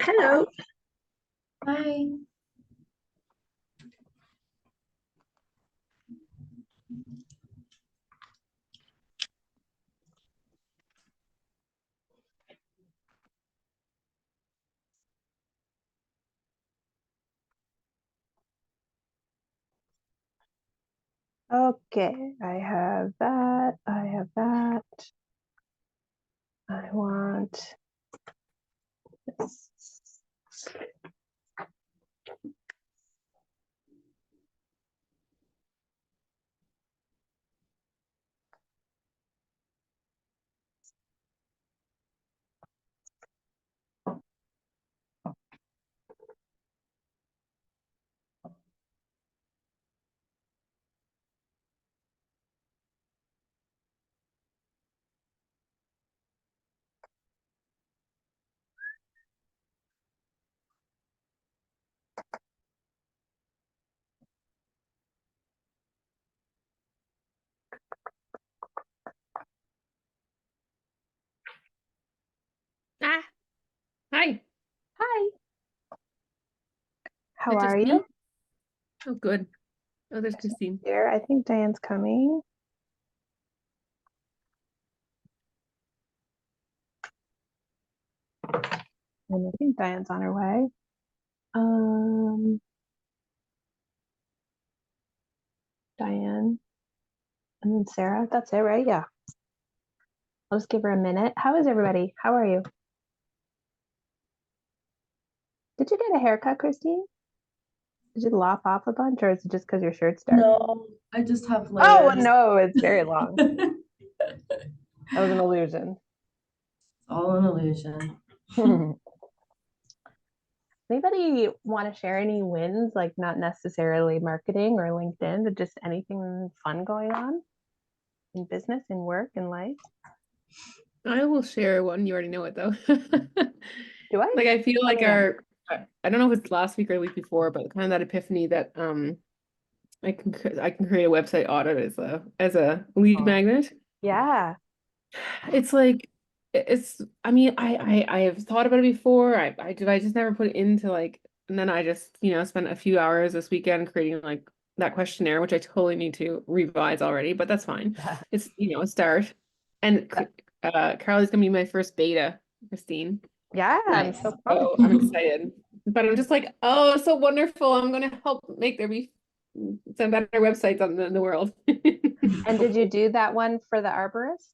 Hello. Hi. Okay, I have that. I have that. I want this. Ah, hi. Hi. How Is it are just you? me? Oh, good. Oh, there's Christine. Here, I think Diane's coming. And I think Diane's on her way. Diane. And then Sarah. That's it, right? Yeah. I'll just give her a minute. How is everybody? How are you? Did you get a haircut, Christine? Did you lop off a bunch, or is it just because your shirt's dark? No, I just have Oh, layers. no, it's very long. It's That was an illusion. all an illusion. Anybody want to share any wins, like not necessarily marketing or LinkedIn, but just anything fun going on in business, in work, in life? I will share one. You already know it though. Do I? Like I feel Let like me know. I don't know if it's last week or the week before, but kind of that epiphany that I can create a website audit as a lead Oh, magnet. yeah. It's like it's I mean I have thought about it before. I just never put it into like, and then I just spent a few hours this weekend creating like that questionnaire, which I totally need to revise already, but that's fine. It's a start. And Carly's gonna be my first beta, Christine. Yeah, I'm Nice. so pumped. So I'm excited. But I'm just like, oh, so wonderful. I'm gonna help make there be some better websites in the world. And did you do that one for the arborist?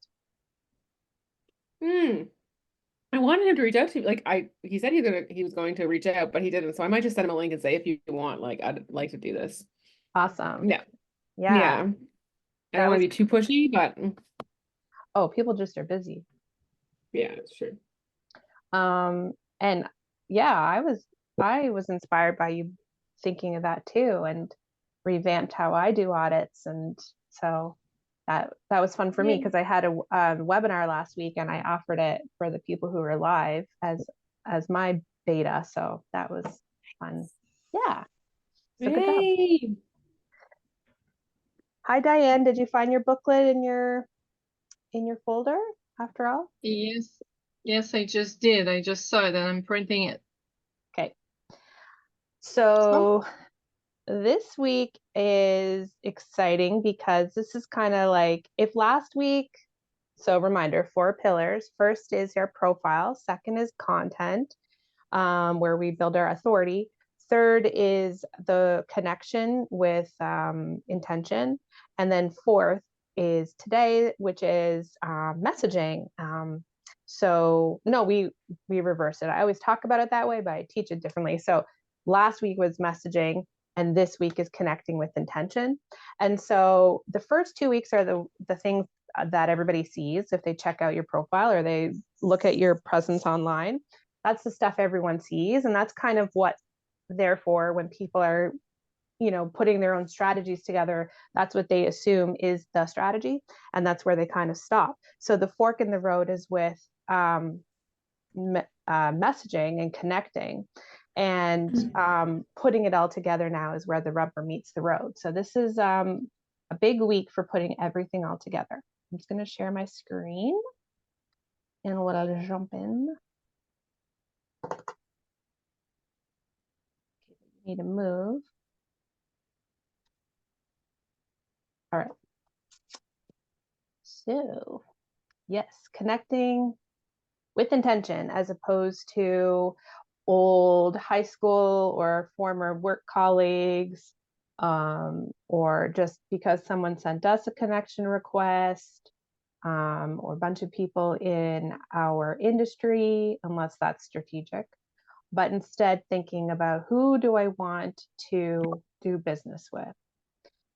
Hmm. I wanted him to reach out to me. Like he said he was going to reach out, but he didn't. So I might just send him a link and say, if you want, like, I'd like to do this. Awesome. Yeah. Yeah, Yeah. I that don't want was, to be too pushy, but oh, people just are busy. yeah, it's true. And yeah, I was inspired by you thinking of that too, and revamped how I do audits. And so that was fun for me Yay. because I had a webinar last week and I offered it for the people who were live as my beta. So that was fun. Yeah. So good job. Yay. Hi Diane, did you find your booklet in your folder after all? Yes, yes, I just did. I just saw it and I'm printing it. Okay. So this week is exciting because this is kind of like if last week, so reminder, 4 pillars. First is your profile. Second is content, where we build our authority. Third is the connection with intention. And then fourth is today, which is messaging. So no, we reverse it. I always talk about it that way, but I teach it differently. So last week was messaging, and this week is connecting with intention. And so the first 2 weeks are the things that everybody sees if they check out your profile or they look at your presence online. That's the stuff everyone sees, and that's kind of what, therefore, when people are putting their own strategies together, that's what they assume is the strategy, and that's where they kind of stop. So the fork in the road is with messaging and connecting, and putting it all together now is where the rubber meets the road. So this is a big week for putting everything all together. I'm just going to share my screen and let us jump in. me to move. All right. So, yes, connecting with intention as opposed to old high school or former work colleagues, or just because someone sent us a connection request, or a bunch of people in our industry, unless that's strategic, but instead thinking about who do I want to do business with.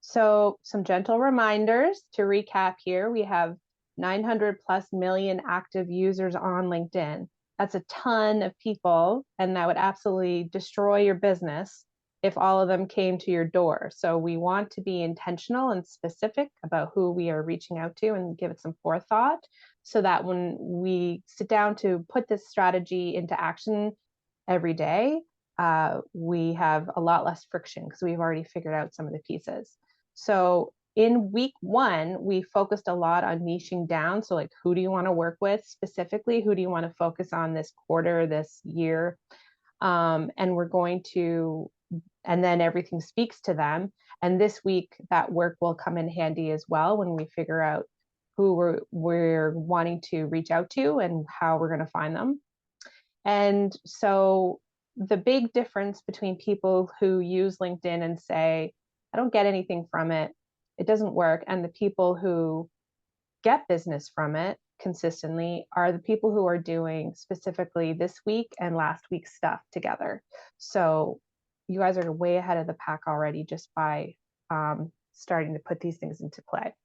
So some gentle reminders to recap here. We have 900 plus million active users on LinkedIn. That's a ton of people, and that would absolutely destroy your business if all of them came to your door. So we want to be intentional and specific about who we are reaching out to and give it some forethought so that when we sit down to put this strategy into action every day, we have a lot less friction because we've already figured out some of the pieces. So in week 1, we focused a lot on niching down. So like, who do you want to work with specifically? Who do you want to focus on this quarter, this year? And we're going to, and then everything speaks to them. And this week, that work will come in handy as well when we figure out who we're wanting to reach out to and how we're going to find them. And so the big difference between people who use LinkedIn and say, I don't get anything from it, it doesn't work, and the people who get business from it consistently are the people who are doing specifically this week and last week's stuff together. So you guys are way ahead of the pack already just by starting to put these things into play.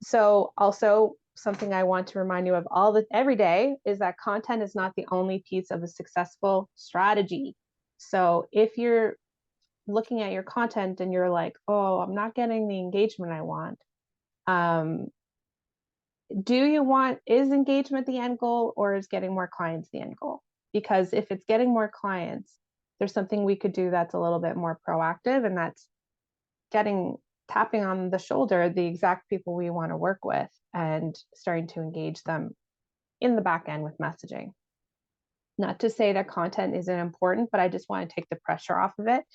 So also something I want to remind you of every day is that content is not the only piece of a successful strategy. So if you're looking at your content and you're like, oh, I'm not getting the engagement I want, is engagement the end goal, or is getting more clients the end goal? Because if it's getting more clients, there's something we could do that's a little bit more proactive, and that's tapping on the shoulder the exact people we want to work with and starting to engage them in the back end with messaging. Not to say that content isn't important, but I just want to take the pressure off of it.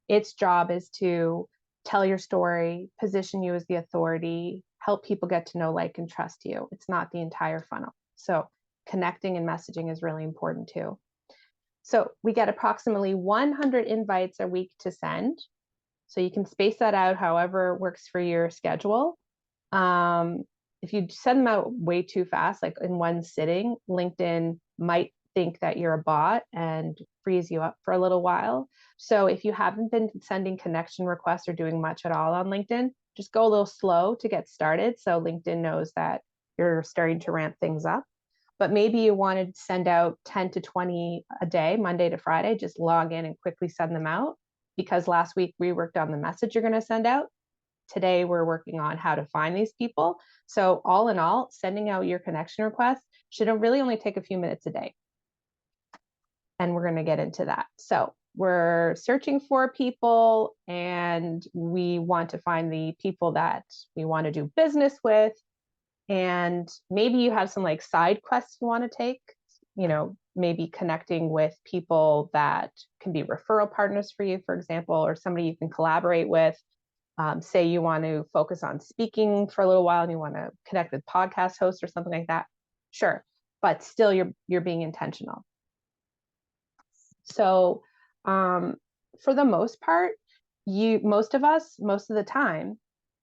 Its job is to tell your story, position you as the authority, help people get to know, like, and trust you. It's not the entire funnel. So connecting and messaging is really important too. So we get approximately 100 invites a week to send. So you can space that out however works for your schedule. If you send them out way too fast, like in one sitting, LinkedIn might think that you're a bot and freeze you up for a little while. So if you haven't been sending connection requests or doing much at all on LinkedIn, just go a little slow to get started so LinkedIn knows that you're starting to ramp things up. But maybe you want to send out 10 to 20 a day, Monday to Friday, just log in and quickly send them out. Because last week we worked on the message you're going to send out. Today we're working on how to find these people. So all in all, sending out your connection requests should really only take a few minutes a day. And we're going to get into that. So we're searching for people, and we want to find the people that we want to do business with. And maybe you have some like side quests you want to take, maybe connecting with people that can be referral partners for you, for example, or somebody you can collaborate with. Say you want to focus on speaking for a little while and you want to connect with podcast hosts or something like that. Sure. But still you're being intentional. So for the most part, most of us, most of the time,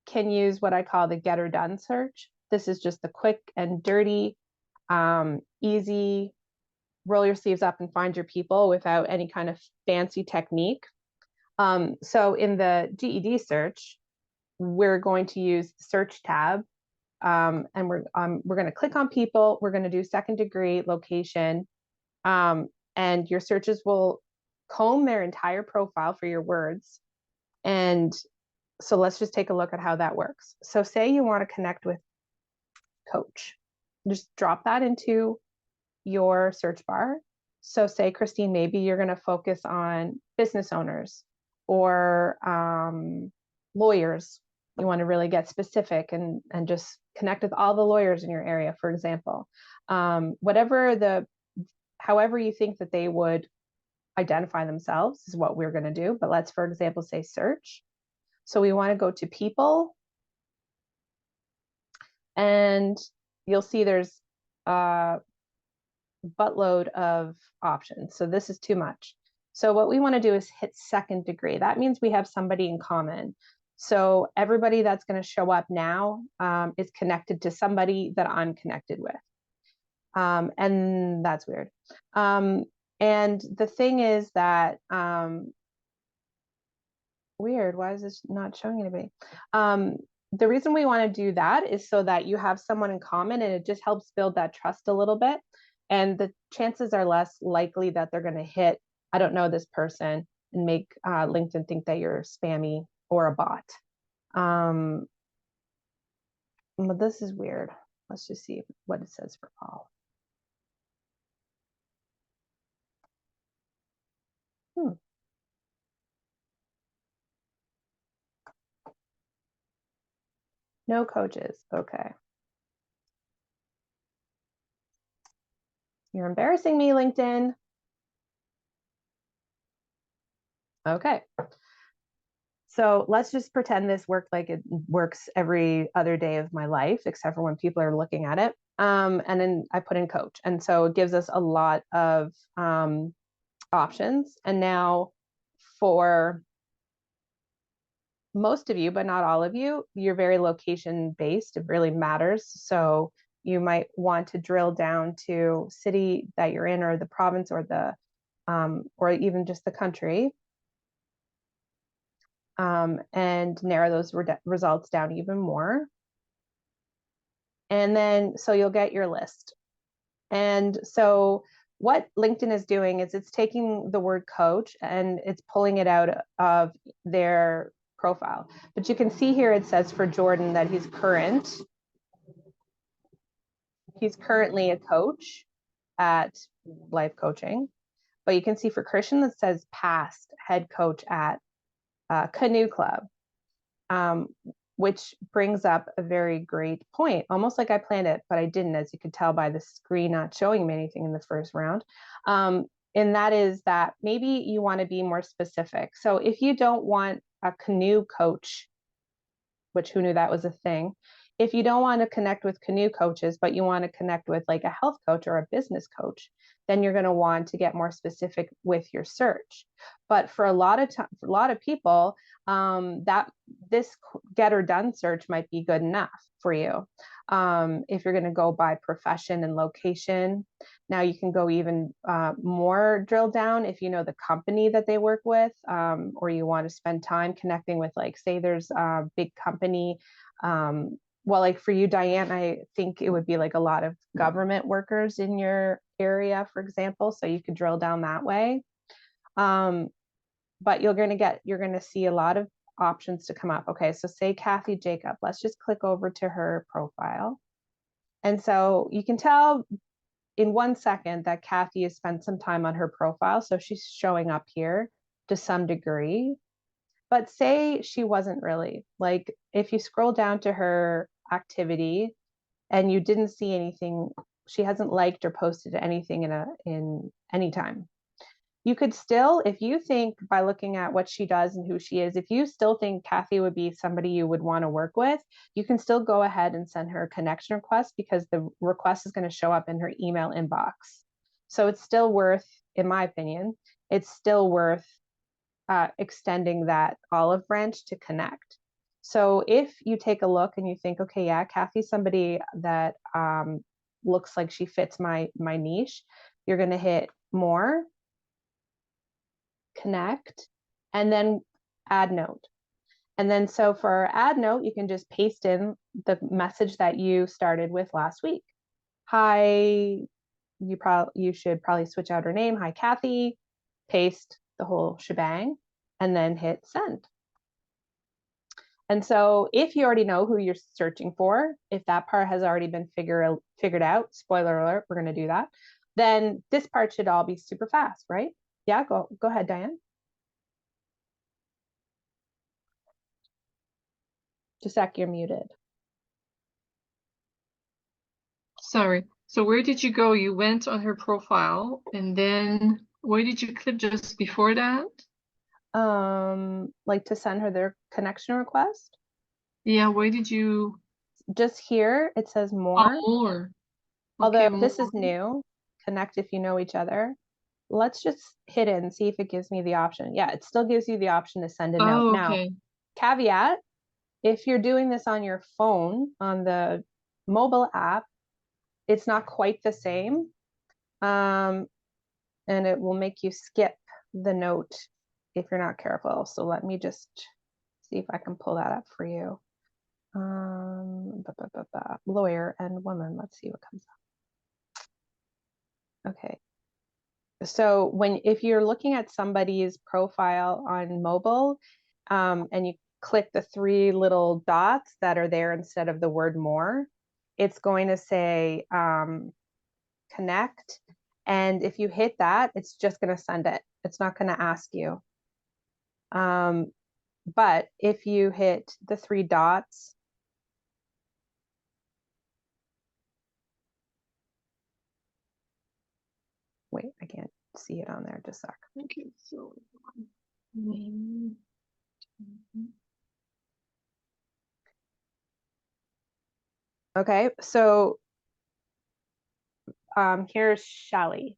can use what I call the get or done search. This is just the quick and dirty, easy, roll your sleeves up and find your people without any kind of fancy technique. So in the GED search, we're going to use the search tab, and we're going to click on people. We're going to do second degree location, and your searches will comb their entire profile for your words. And so let's just take a look at how that works. So say you want to connect with coach, just drop that into your search bar. So say, Christine, maybe you're going to focus on business owners or lawyers. You want to really get specific and just connect with all the lawyers in your area, for example. However you think that they would identify themselves is what we're going to do. But let's, for example, say search. So we want to go to people, and you'll see there's a buttload of options. So this is too much. So what we want to do is hit second degree. That means we have somebody in common. So everybody that's going to show up now is connected to somebody that I'm connected with. And that's weird. And the thing is that, weird, why is this not showing anybody? The reason we want to do that is so that you have someone in common, and it just helps build that trust a little bit. And the chances are less likely that they're going to hit, I don't know this person, and make LinkedIn think that you're spammy or a bot. But this is weird. Let's just see what it says for Paul. No coaches. Okay. You're embarrassing me, LinkedIn. Okay. So let's just pretend this worked like it works every other day of my life, except for when people are looking at it. And then I put in coach. And so it gives us a lot of options. And now for most of you, but not all of you, you're very location based. It really matters. So you might want to drill down to city that you're in, or the province, or the or even just the country, and narrow those results down even more. And then so you'll get your list. And so what LinkedIn is doing is it's taking the word coach and it's pulling it out of their profile. But you can see here it says for Jordan that he's currently a coach at Life Coaching. But you can see for Christian that says past head coach at Canoe Club, which brings up a very great point, almost like I planned it, but I didn't, as you could tell by the screen not showing me anything in the first round. And that is that maybe you want to be more specific. So if you don't want a canoe coach, which who knew that was a thing, if you don't want to connect with canoe coaches, but you want to connect with like a health coach or a business coach, then you're going to want to get more specific with your search. But for a lot of people, that this get or done search might be good enough for you. If you're going to go by profession and location, now you can go even more drill down if you know the company that they work with, or you want to spend time connecting with, like, say there's a big company. Well, like for you, Diane, I think it would be like a lot of government workers in your area, for example. So you could drill down that way. But you're going to see a lot of options to come up. Okay, so say Kathy Jacob. Let's just click over to her profile. And so you can tell in 1 second that Kathy has spent some time on her profile. So she's showing up here to some degree. But say she wasn't really. Like if you scroll down to her activity and you didn't see anything, she hasn't liked or posted anything in any time. You could still, if you think by looking at what she does and who she is, if you still think Kathy would be somebody you would want to work with, you can still go ahead and send her a connection request, because the request is going to show up in her email inbox. So it's still worth, in my opinion, it's still worth extending that olive branch to connect. So if you take a look and you think, okay, yeah, Kathy's somebody that looks like she fits my niche, you're going to hit more, connect, and then add note. And then so for add note, you can just paste in the message that you started with last week. Hi, you should probably switch out her name. Hi, Kathy. Paste the whole shebang and then hit send. And so if you already know who you're searching for, if that part has already been figured out, spoiler alert, we're going to do that, then this part should all be super fast, right? Yeah, go ahead, Diane. Just a sec, you're muted. Sorry. So where did you go? You went on her profile and then Why did you click just before that? Like to send her their connection request. Yeah, why did you? Just here, it says Oh, more. more. Although Okay, this more. is new, connect if you know each other. Let's just hit it and see if it gives me the option. Yeah, it still gives you the option to send a note. Oh, Now, okay. caveat, if you're doing this on your phone, on the mobile app, it's not quite the same. And it will make you skip the note if you're not careful. So let me just see if I can pull that up for you. Lawyer and woman, let's see what comes up. Okay. So if you're looking at somebody's profile on mobile, and you click the three little dots that are there instead of the word more, it's going to say connect. And if you hit that, it's just going to send it. It's not going to ask you. But if you hit the three dots, wait, I can't see it on there, just a sec. Okay, so name. Okay, so here's Shelly.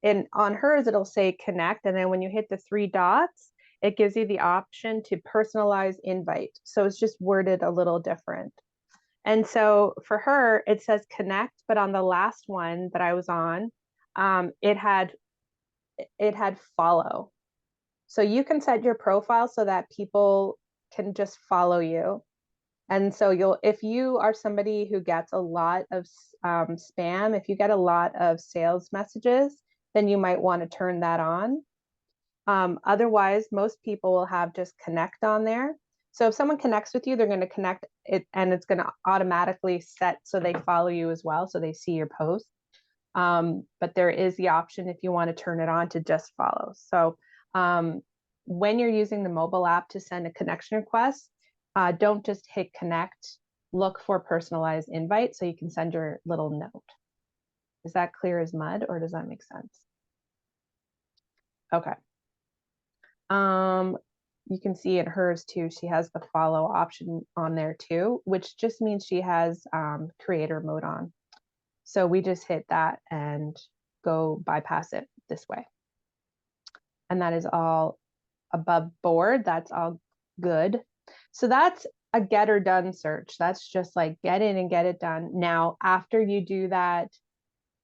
And on hers, it'll say connect. And then when you hit the three dots, it gives you the option to personalize invite. So it's just worded a little different. And so for her, it says connect, but on the last one that I was on, it had follow. So you can set your profile so that people can just follow you. And so if you are somebody who gets a lot of spam, if you get a lot of sales messages, then you might want to turn that on. Otherwise, most people will have just connect on there. So if someone connects with you, they're going to connect it and it's going to automatically set so they follow you as well, so they see your post. But there is the option if you want to turn it on to just follow. So when you're using the mobile app to send a connection request, don't just hit connect, look for personalized invite so you can send your little note. Is that clear as mud or does that make sense? Okay. You can see in hers too, she has the follow option on there too, which just means she has creator mode on. So we just hit that and go bypass it this way. And that is all above board. That's all good. So that's a get or done search. That's just like get in and get it done. Now, after you do that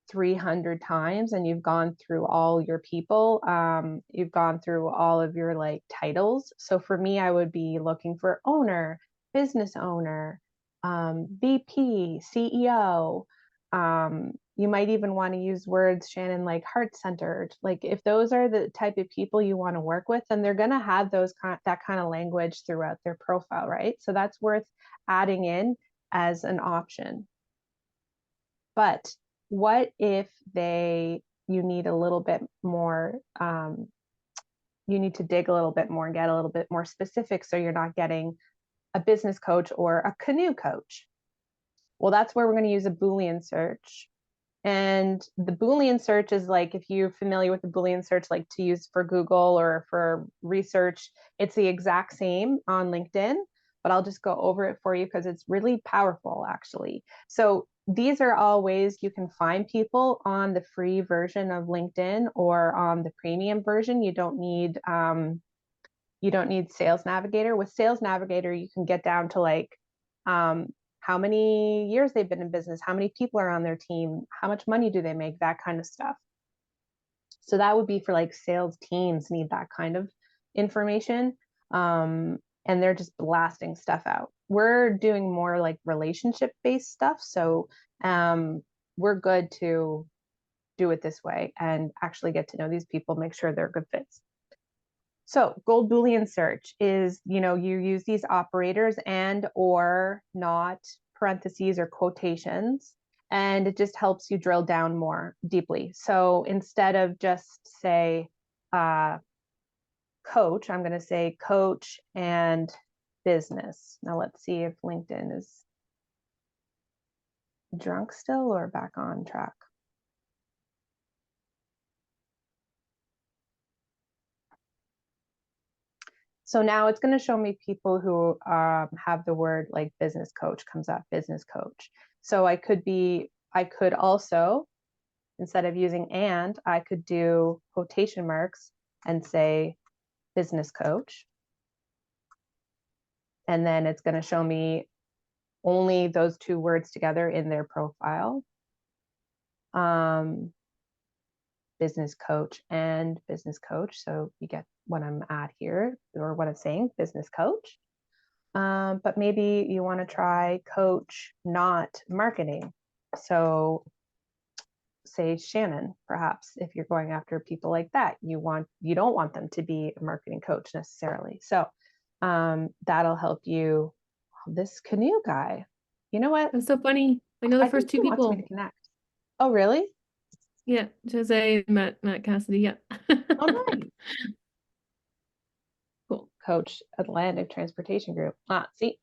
300 times and you've gone through all your people, you've gone through all of your like titles. So for me, I would be looking for owner, business owner, VP, CEO. You might even want to use words, Shannon, like heart-centered. Like if those are the type of people you want to work with, then they're going to have that kind of language throughout their profile, right? So that's worth adding in as an option. But what if you need a little bit more, you need to dig a little bit more and get a little bit more specific so you're not getting a business coach or a canoe coach? Well, that's where we're going to use a Boolean search. And the Boolean search is like, if you're familiar with the Boolean search, like to use for Google or for research, it's the exact same on LinkedIn, but I'll just go over it for you because it's really powerful actually. So these are all ways you can find people on the free version of LinkedIn or on the premium version. You don't need Sales Navigator. With Sales Navigator, you can get down to like how many years they've been in business, how many people are on their team, how much money do they make, that kind of stuff. So that would be for like sales teams need that kind of information. And they're just blasting stuff out. We're doing more like relationship-based stuff. So we're good to do it this way and actually get to know these people, make sure they're good fits. So gold Boolean search is, you use these operators and or not, parentheses or quotations, and it just helps you drill down more deeply. So instead of just say coach, I'm going to say coach and business. Now let's see if LinkedIn is drunk still or back on track. So now it's going to show me people who have the word like business coach comes up, business coach. So I could also, instead of using and, I could do quotation marks and say business coach. And then it's going to show me only those two words together in their profile. Business coach and business coach. So you get what I'm at here, or what I'm saying, business coach. But maybe you want to try coach, not marketing. So say Shannon, perhaps, if you're going after people like that, you don't want them to be a marketing coach necessarily. So that'll help you. This canoe guy, you know what? That's so funny. I know the I first think two he wants me people. to connect. Oh, really? Yeah, Jose, Matt Cassidy. Yeah. Oh, nice. Cool. Coach Atlantic Transportation Group. See,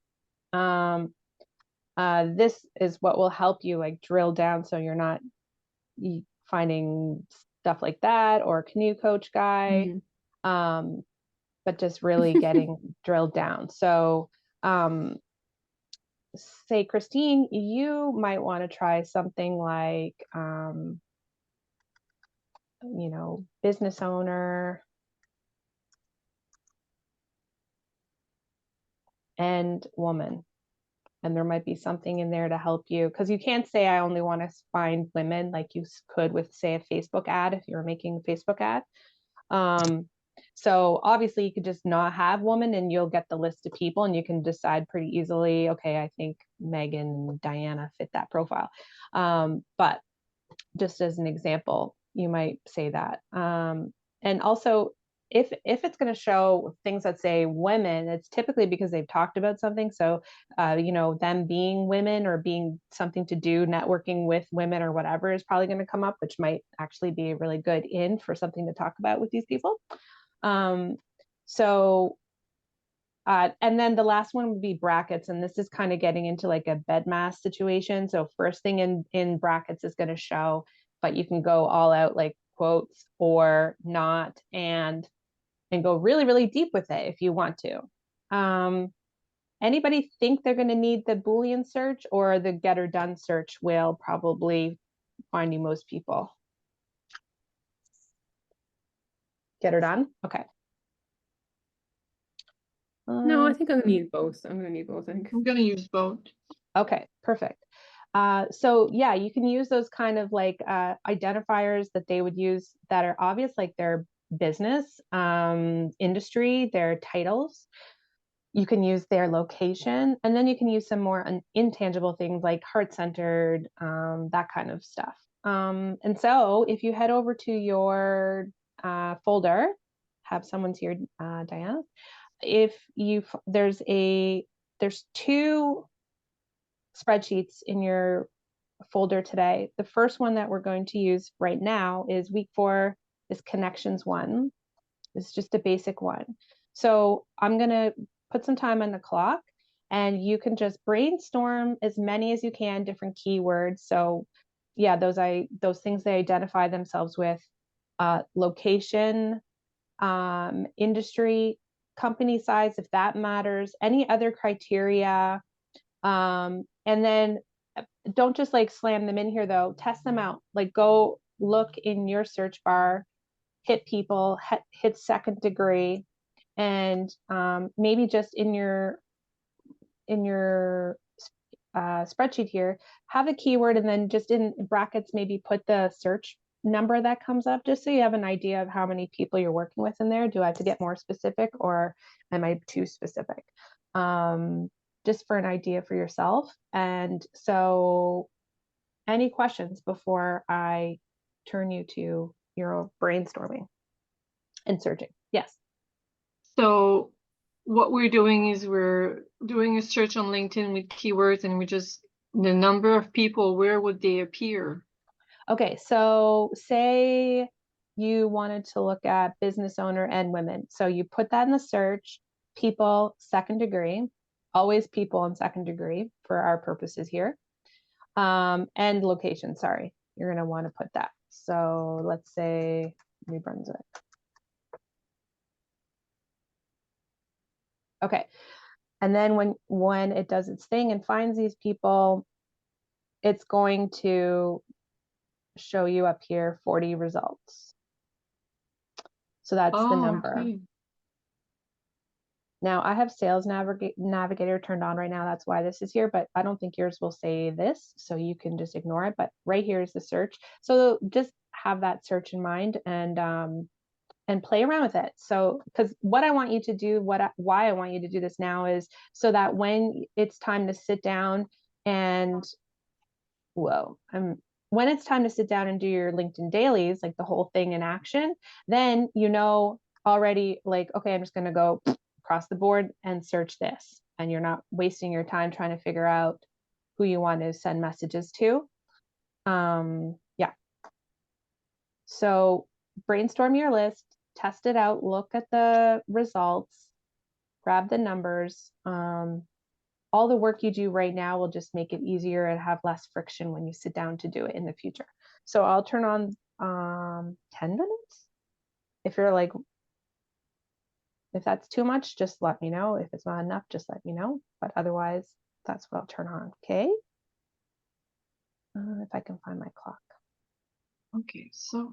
this is what will help you like drill down, so you're not finding stuff like that or canoe coach guy, but just really getting drilled down. So, say Christine, you might want to try something like, business owner and woman. And there might be something in there to help you, because you can't say I only want to find women like you could with, say, a Facebook ad if you're making a Facebook ad. So obviously you could just not have woman and you'll get the list of people and you can decide pretty easily, okay, I think Megan and Diana fit that profile. But just as an example, you might say that. And also, if it's going to show things that say women, it's typically because they've talked about something. So, them being women or being something to do networking with women or whatever is probably going to come up, which might actually be a really good in for something to talk about with these people. And then the last one would be brackets. And this is kind of getting into like a bed mass situation. So first thing in brackets is going to show, but you can go all out like quotes or not, and go really, really deep with it if you want to. Anybody think they're going to need the Boolean search, or the get or done search will probably find you most people? Get or done? Okay. No, I think I'm gonna need both. I'm gonna need both, I think. I'm gonna use both. Okay, perfect. So yeah, you can use those kind of like identifiers that they would use that are obvious, like their business, industry, their titles. You can use their location, and then you can use some more intangible things like heart-centered, that kind of stuff. And so if you head over to your folder, have someone's here, Diana. If there's two spreadsheets in your folder today. The first one that we're going to use right now is week 4, is connections 1. It's just a basic one. So I'm going to put some time on the clock, and you can just brainstorm as many as you can, different keywords. So yeah, those things they identify themselves with, location, industry, company size, if that matters, any other criteria. And then don't just like slam them in here though, test them out. Like go look in your search bar, hit people, hit second degree, and maybe just in your spreadsheet here, have a keyword, and then just in brackets, maybe put the search number that comes up, just so you have an idea of how many people you're working with in there. Do I have to get more specific, or am I too specific? Just for an idea for yourself. And so any questions before I turn you to your brainstorming and searching? Yes. So what we're doing is we're doing a search on LinkedIn with keywords, and we just, the number of people, where would they appear? Okay, so say you wanted to look at business owner and women. So you put that in the search, people, second degree, always people in second degree for our purposes here. And location, sorry, you're gonna want to put that. So let's say New Brunswick. Okay. And then when it does its thing and finds these people, it's going to show you up here 40 results. So that's the Oh, number. okay. Now I have Sales Navigator turned on right now. That's why this is here, but I don't think yours will say this, so you can just ignore it. But right here is the search. So just have that search in mind and play around with it. So, because what I want you to do, why I want you to do this now is so that when it's time to sit down and when it's time to sit down and do your LinkedIn dailies, like the whole thing in action, then you know already, like, okay, I'm just going to go across the board and search this. And you're not wasting your time trying to figure out who you want to send messages to. Yeah. So brainstorm your list, test it out, look at the results, grab the numbers. All the work you do right now will just make it easier and have less friction when you sit down to do it in the future. So I'll turn on 10 minutes. If you're like, if that's too much, just let me know. If it's not enough, just let me know. But otherwise, that's what I'll turn on. Okay. If I can find my clock. Okay, so.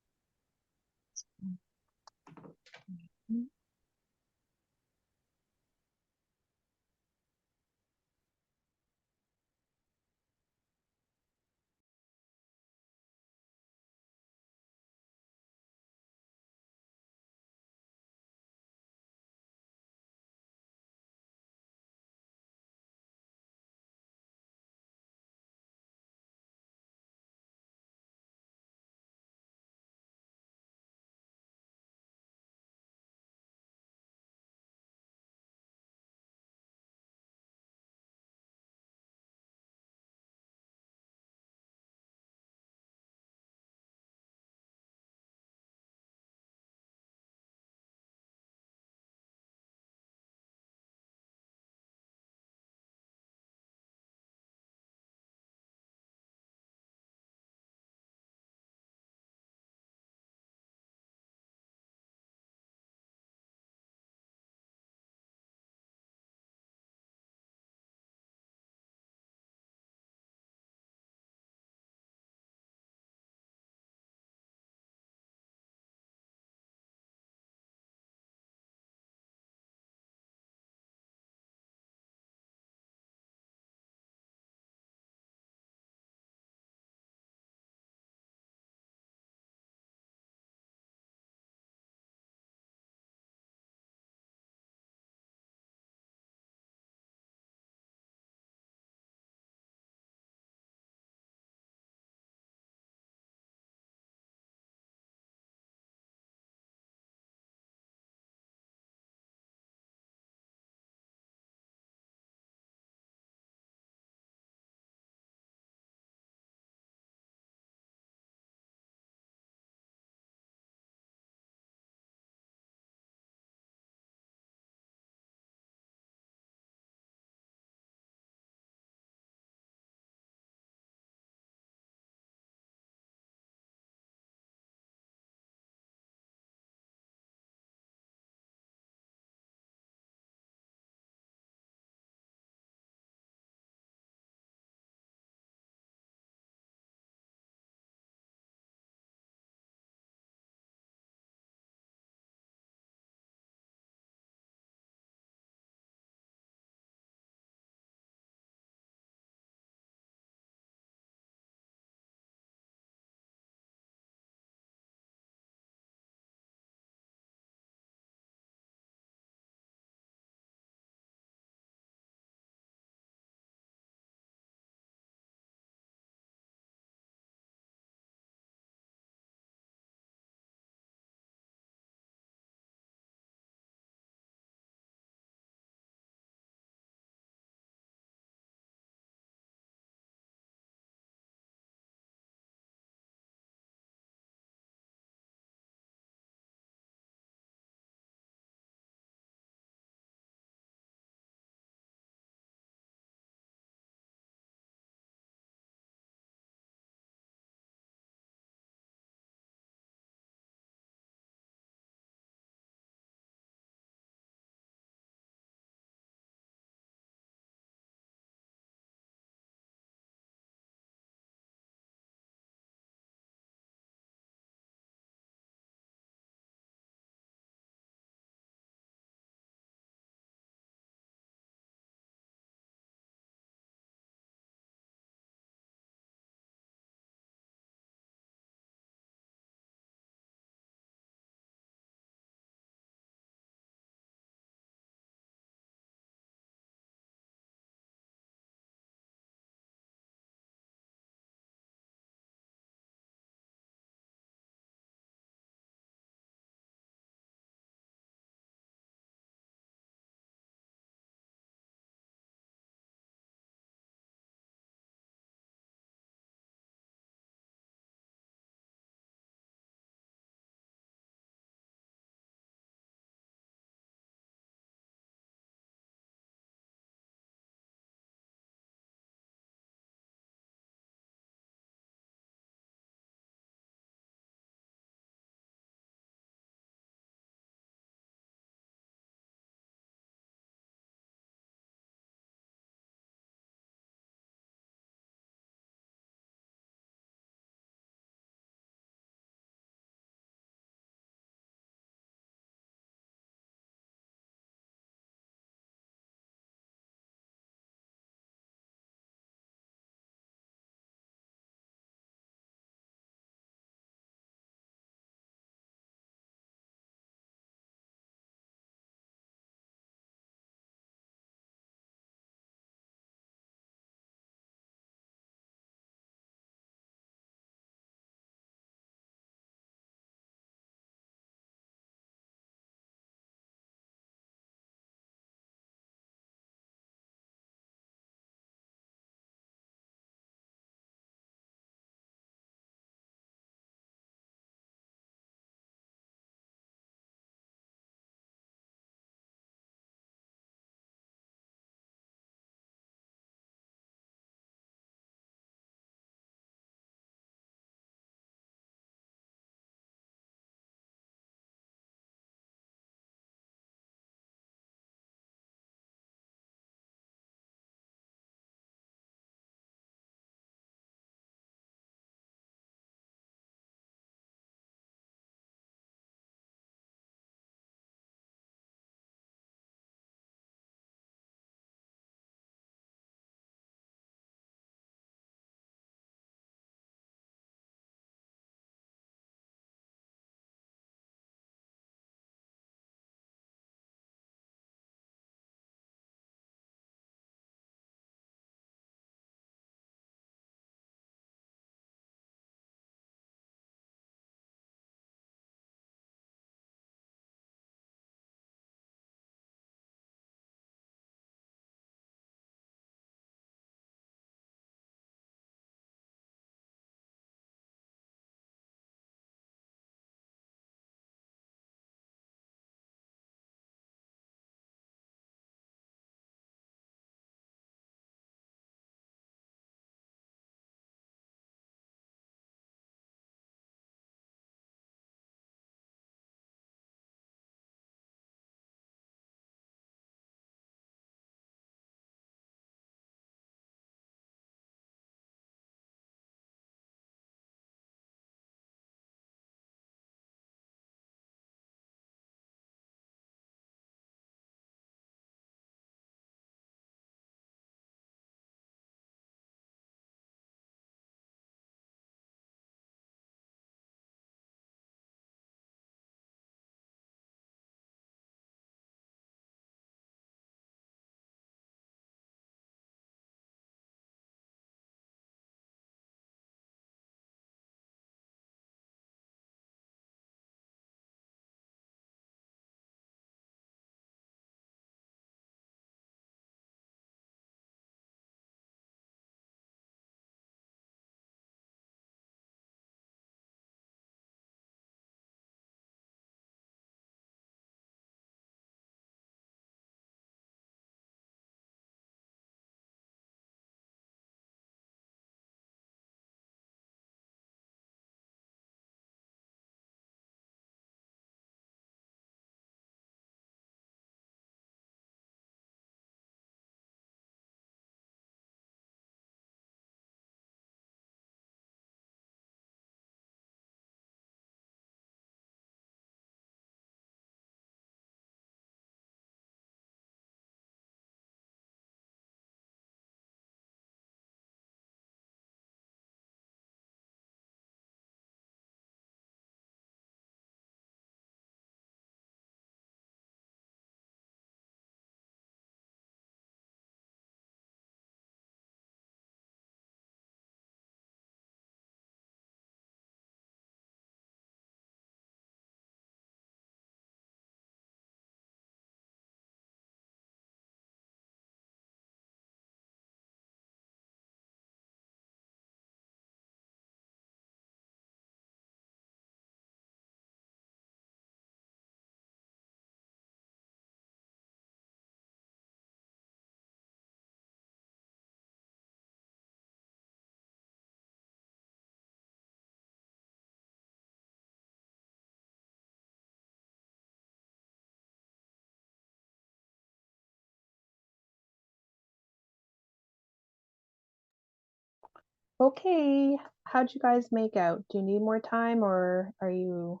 Okay, how'd you guys make out? Do you need more time or are you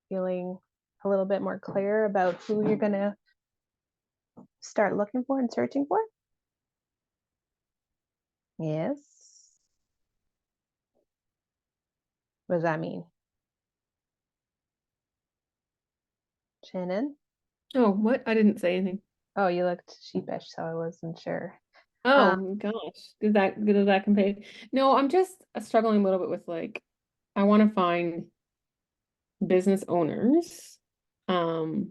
feeling a little bit more clear about who you're gonna start looking for and searching for? Yes. What does that mean? Shannon? Oh, what? I didn't say anything. Oh, you looked sheepish, so I wasn't sure. Oh gosh, does that convey? No, I'm just struggling a little bit with like, I want to find business owners. But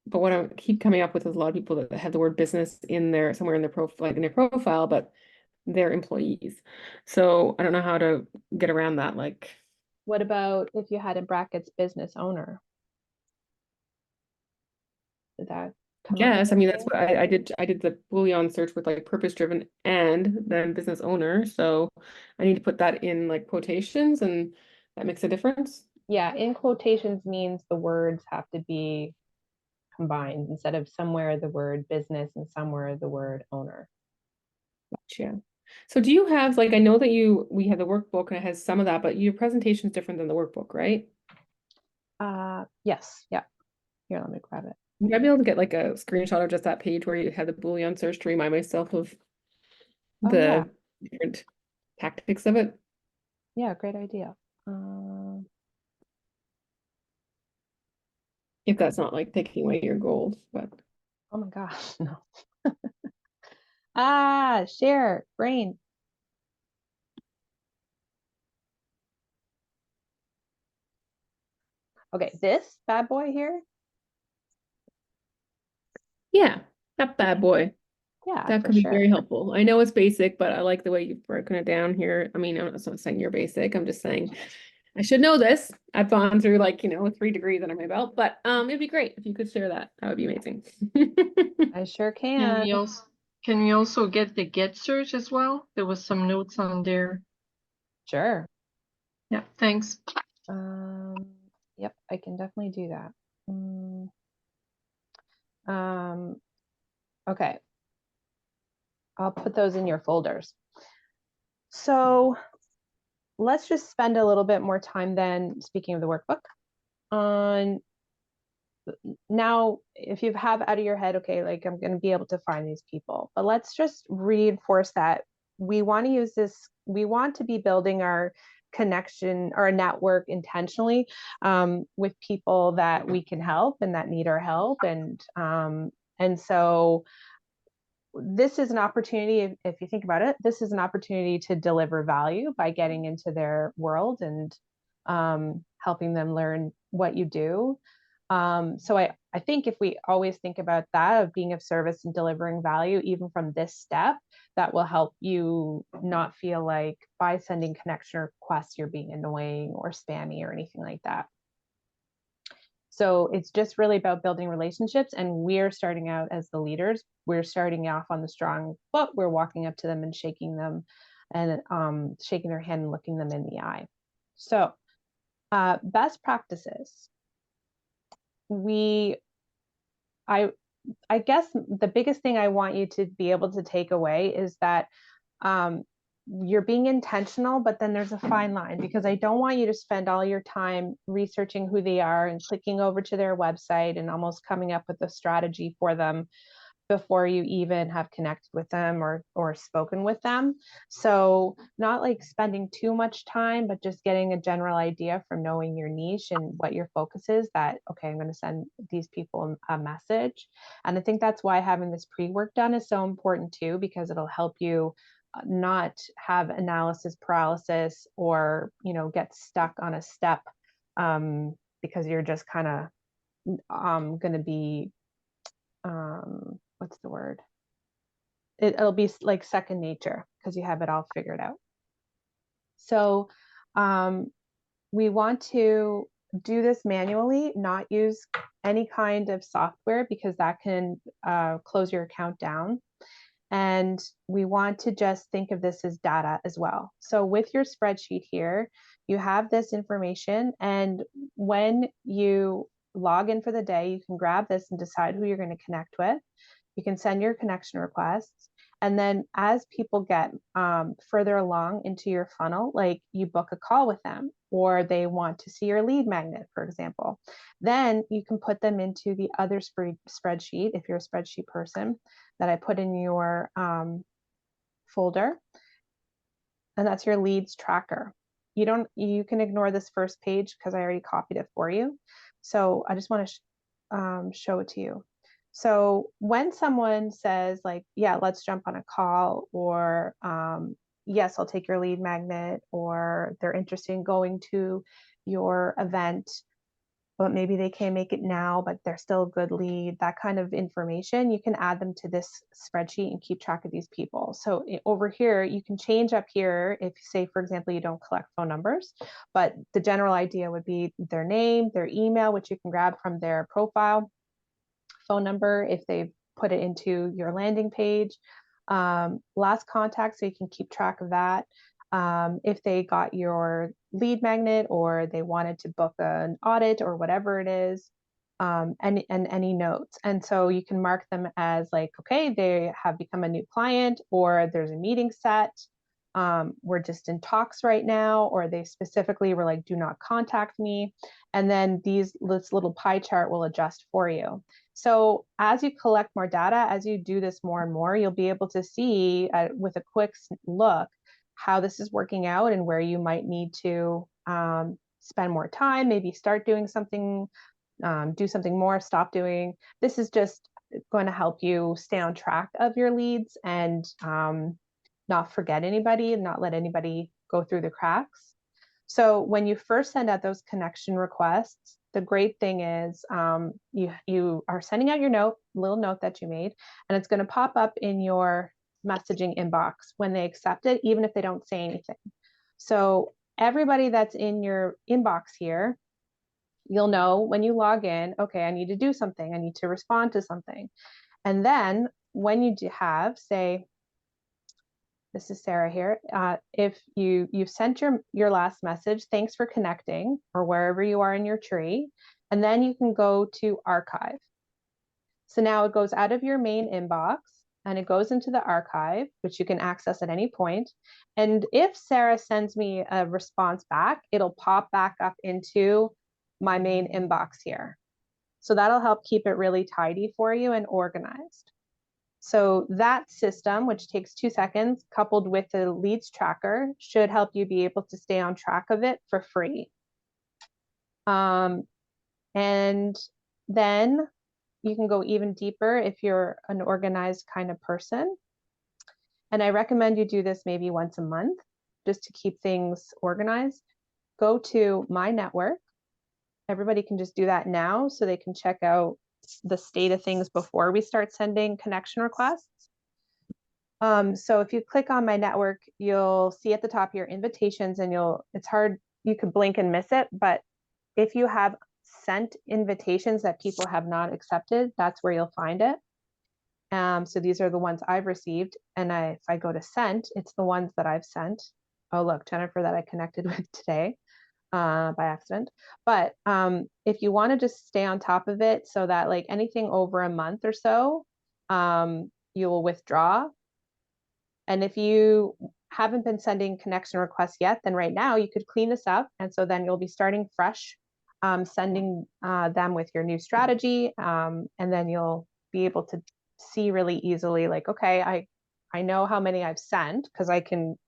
what I keep coming up with is a lot of people that have the word business in there somewhere in their profile, like in their profile, but they're employees. So I don't know how to get around that. Like, What about if you had in brackets business owner? Did that come up with yes, I mean that's anything? what I did. I did the Boolean search with like purpose driven and then business owner. So I need to put that in like quotations, and that makes a difference. Yeah, in quotations means the words have to be combined instead of somewhere the word business and somewhere the word owner. Gotcha. So do you have like, I know that we have the workbook and it has some of that, but your presentation is different than the workbook, right? Yes, yeah. Here, let me grab it. Would I be able to get like a screenshot of just that page where you had the Boolean search to remind myself of Oh yeah, the different tactics of it? yeah, great idea. Um, If that's not like taking away your goals, but oh my gosh, no. Share, brain. Okay, this bad boy here. yeah, that bad boy. Yeah, That for could be sure. very helpful. I know it's basic, but I like the way you've broken it down here. I mean, I'm not saying you're basic. I'm just saying I should know this. I've gone through like, 3 degrees under my belt, but it'd be great if you could share that. That would be amazing. I sure Can can. we also can we also get the get search as well? There was some notes on there. Sure. Yeah, thanks. Yep, I can definitely do that. Um, okay, I'll put those in your folders. So let's just spend a little bit more time then, speaking of the workbook, on now, if you have out of your head, okay, like I'm going to be able to find these people, but let's just reinforce that we want to use this, we want to be building our connection or a network intentionally with people that we can help and that need our help. And so this is an opportunity, if you think about it, this is an opportunity to deliver value by getting into their world and helping them learn what you do. So I think if we always think about that of being of service and delivering value, even from this step, that will help you not feel like by sending connection requests, you're being annoying or spammy or anything like that. So it's just really about building relationships. And we're starting out as the leaders. We're starting off on the strong foot. We're walking up to them and shaking them and shaking their hand and looking them in the eye. So best practices. I guess the biggest thing I want you to be able to take away is that um, you're being intentional, but then there's a fine line because I don't want you to spend all your time researching who they are and clicking over to their website and almost coming up with a strategy for them before you even have connected with them or spoken with them. So not like spending too much time, but just getting a general idea from knowing your niche and what your focus is that, okay, I'm going to send these people a message. And I think that's why having this pre-work done is so important too, because it'll help you not have analysis paralysis or, get stuck on a step because you're just kind of going to be what's the word? It'll be like second nature because you have it all figured out. So we want to do this manually, not use any kind of software because that can close your account down. And we want to just think of this as data as well. So with your spreadsheet here, you have this information. And when you log in for the day, you can grab this and decide who you're going to connect with. You can send your connection requests. And then as people get further along into your funnel, like you book a call with them or they want to see your lead magnet, for example, then you can put them into the other spreadsheet, if you're a spreadsheet person, that I put in your folder. And that's your leads tracker. You can ignore this first page because I already copied it for you. So I just want to show it to you. So when someone says like, yeah, let's jump on a call, or yes, I'll take your lead magnet, or they're interested in going to your event, but maybe they can't make it now, but they're still a good lead, that kind of information, you can add them to this spreadsheet and keep track of these people. So over here, you can change up here if, say, for example, you don't collect phone numbers, but the general idea would be their name, their email, which you can grab from their profile, phone number if they've put it into your landing page, last contact, so you can keep track of that. If they got your lead magnet or they wanted to book an audit or whatever it is, and any notes. And so you can mark them as like, okay, they have become a new client, or there's a meeting set. We're just in talks right now, or they specifically were like, do not contact me. And then this little pie chart will adjust for you. So as you collect more data, as you do this more and more, you'll be able to see with a quick look how this is working out and where you might need to spend more time, maybe start doing something, do something more, stop doing. This is just going to help you stay on track of your leads and not forget anybody and not let anybody go through the cracks. So when you first send out those connection requests, the great thing is you are sending out your little note that you made, and it's going to pop up in your messaging inbox when they accept it, even if they don't say anything. So everybody that's in your inbox here, you'll know when you log in, okay, I need to do something. I need to respond to something. And then when you have, say, this is Sarah here. If you've sent your last message, thanks for connecting, or wherever you are in your tree, and then you can go to archive. So now it goes out of your main inbox and it goes into the archive, which you can access at any point. And if Sarah sends me a response back, it'll pop back up into my main inbox here. So that'll help keep it really tidy for you and organized. So that system, which takes 2 seconds, coupled with the leads tracker, should help you be able to stay on track of it for free. And then you can go even deeper if you're an organized kind of person. And I recommend you do this maybe once a month, just to keep things organized. Go to My Network. Everybody can just do that now so they can check out the state of things before we start sending connection requests. So if you click on My Network, you'll see at the top here invitations, and it's hard, you could blink and miss it, but if you have sent invitations that people have not accepted, that's where you'll find it. So these are the ones I've received, and if I go to sent, it's the ones that I've sent. Oh, look, Jennifer that I connected with today by accident. But if you want to just stay on top of it so that like anything over a month or so, you will withdraw. And if you haven't been sending connection requests yet, then right now you could clean this up. And so then you'll be starting fresh, sending them with your new strategy. And then you'll be able to see really easily like, okay, I know how many I've sent because I can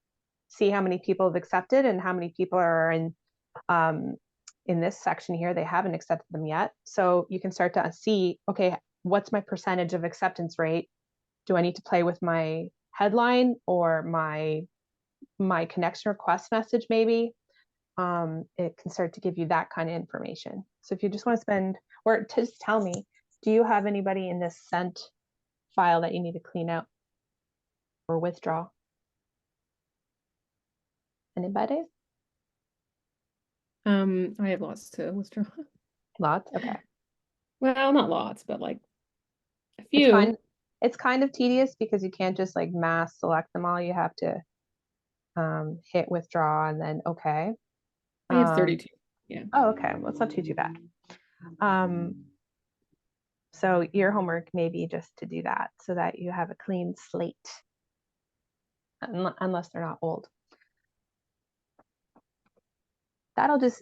see how many people have accepted and how many people are in this section here, they haven't accepted them yet. So you can start to see, okay, what's my percentage of acceptance rate? Do I need to play with my headline or my connection request message maybe? It can start to give you that kind of information. So if you just want to spend, or just tell me, do you have anybody in this sent file that you need to clean out or withdraw? Anybody? I have lots to withdraw. Lots? Okay. Well, not lots, but like a few. It's kind of tedious because you can't just like mass select them all. You have to hit withdraw and then okay. I have 32. Yeah. Oh, okay. Well, it's not too bad. So your homework may be just to do that so that you have a clean slate. unless they're not old.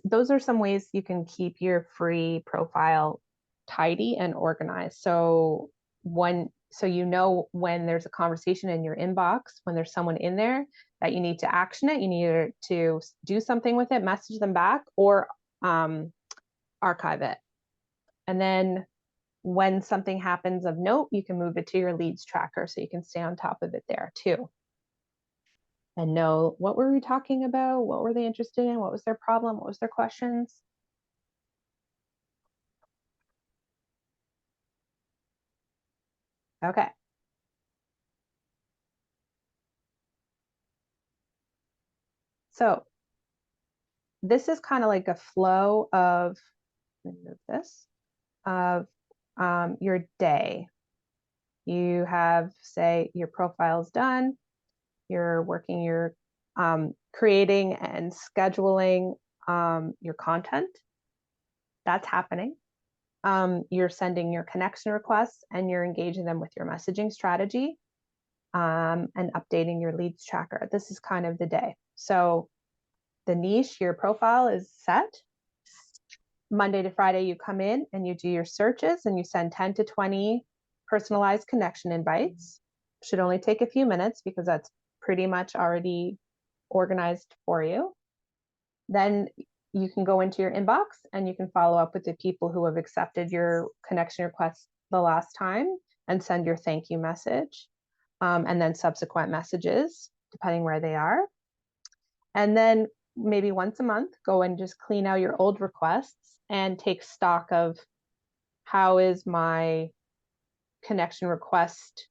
Those are some ways you can keep your free profile tidy and organized. So you know when there's a conversation in your inbox, when there's someone in there that you need to action it, you need to do something with it, message them back, or archive it. And then when something happens of note, you can move it to your leads tracker so you can stay on top of it there too. And know, what were we talking about? What were they interested in? What was their problem? What was their questions? Okay. So this is kind of like a flow of, let me move this, of your day. You have, say, your profile's done. You're working, you're creating and scheduling your content. That's happening. You're sending your connection requests and you're engaging them with your messaging strategy and updating your leads tracker. This is kind of the day. So the niche, your profile is set. Monday to Friday, you come in and you do your searches and you send 10 to 20 personalized connection invites. Should only take a few minutes because that's pretty much already organized for you. Then you can go into your inbox and you can follow up with the people who have accepted your connection request the last time and send your thank you message, and then subsequent messages, depending where they are. And then maybe once a month, go and just clean out your old requests and take stock of how is my connection request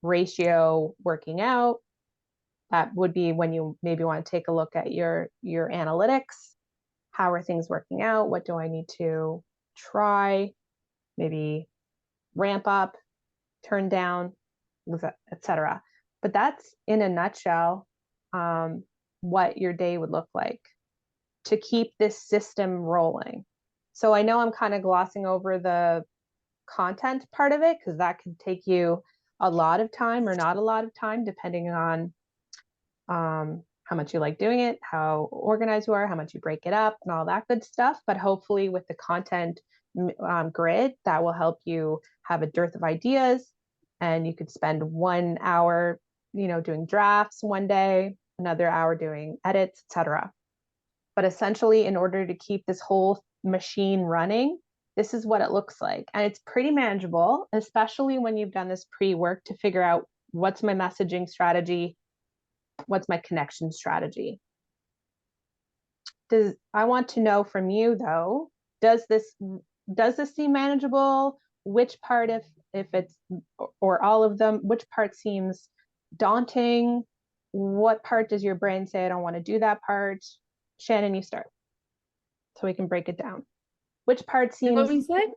ratio working out. That would be when you maybe want to take a look at your analytics. How are things working out? What do I need to try? Maybe ramp up, turn down, etc. But that's in a nutshell what your day would look like to keep this system rolling. So I know I'm kind of glossing over the content part of it because that could take you a lot of time or not a lot of time, depending on how much you like doing it, how organized you are, how much you break it up, and all that good stuff. But hopefully, with the content grid, that will help you have a dearth of ideas, and you could spend 1 hour, doing drafts one day, another hour doing edits, etc. But essentially, in order to keep this whole machine running, this is what it looks like. And it's pretty manageable, especially when you've done this pre-work to figure out what's my messaging strategy, what's my connection strategy. I want to know from you though, does this seem manageable? Which part, if it's, or all of them, which part seems daunting? What part does your brain say, I don't want to do that part? Shannon, you start so we can break it down. Which part What seems, we said?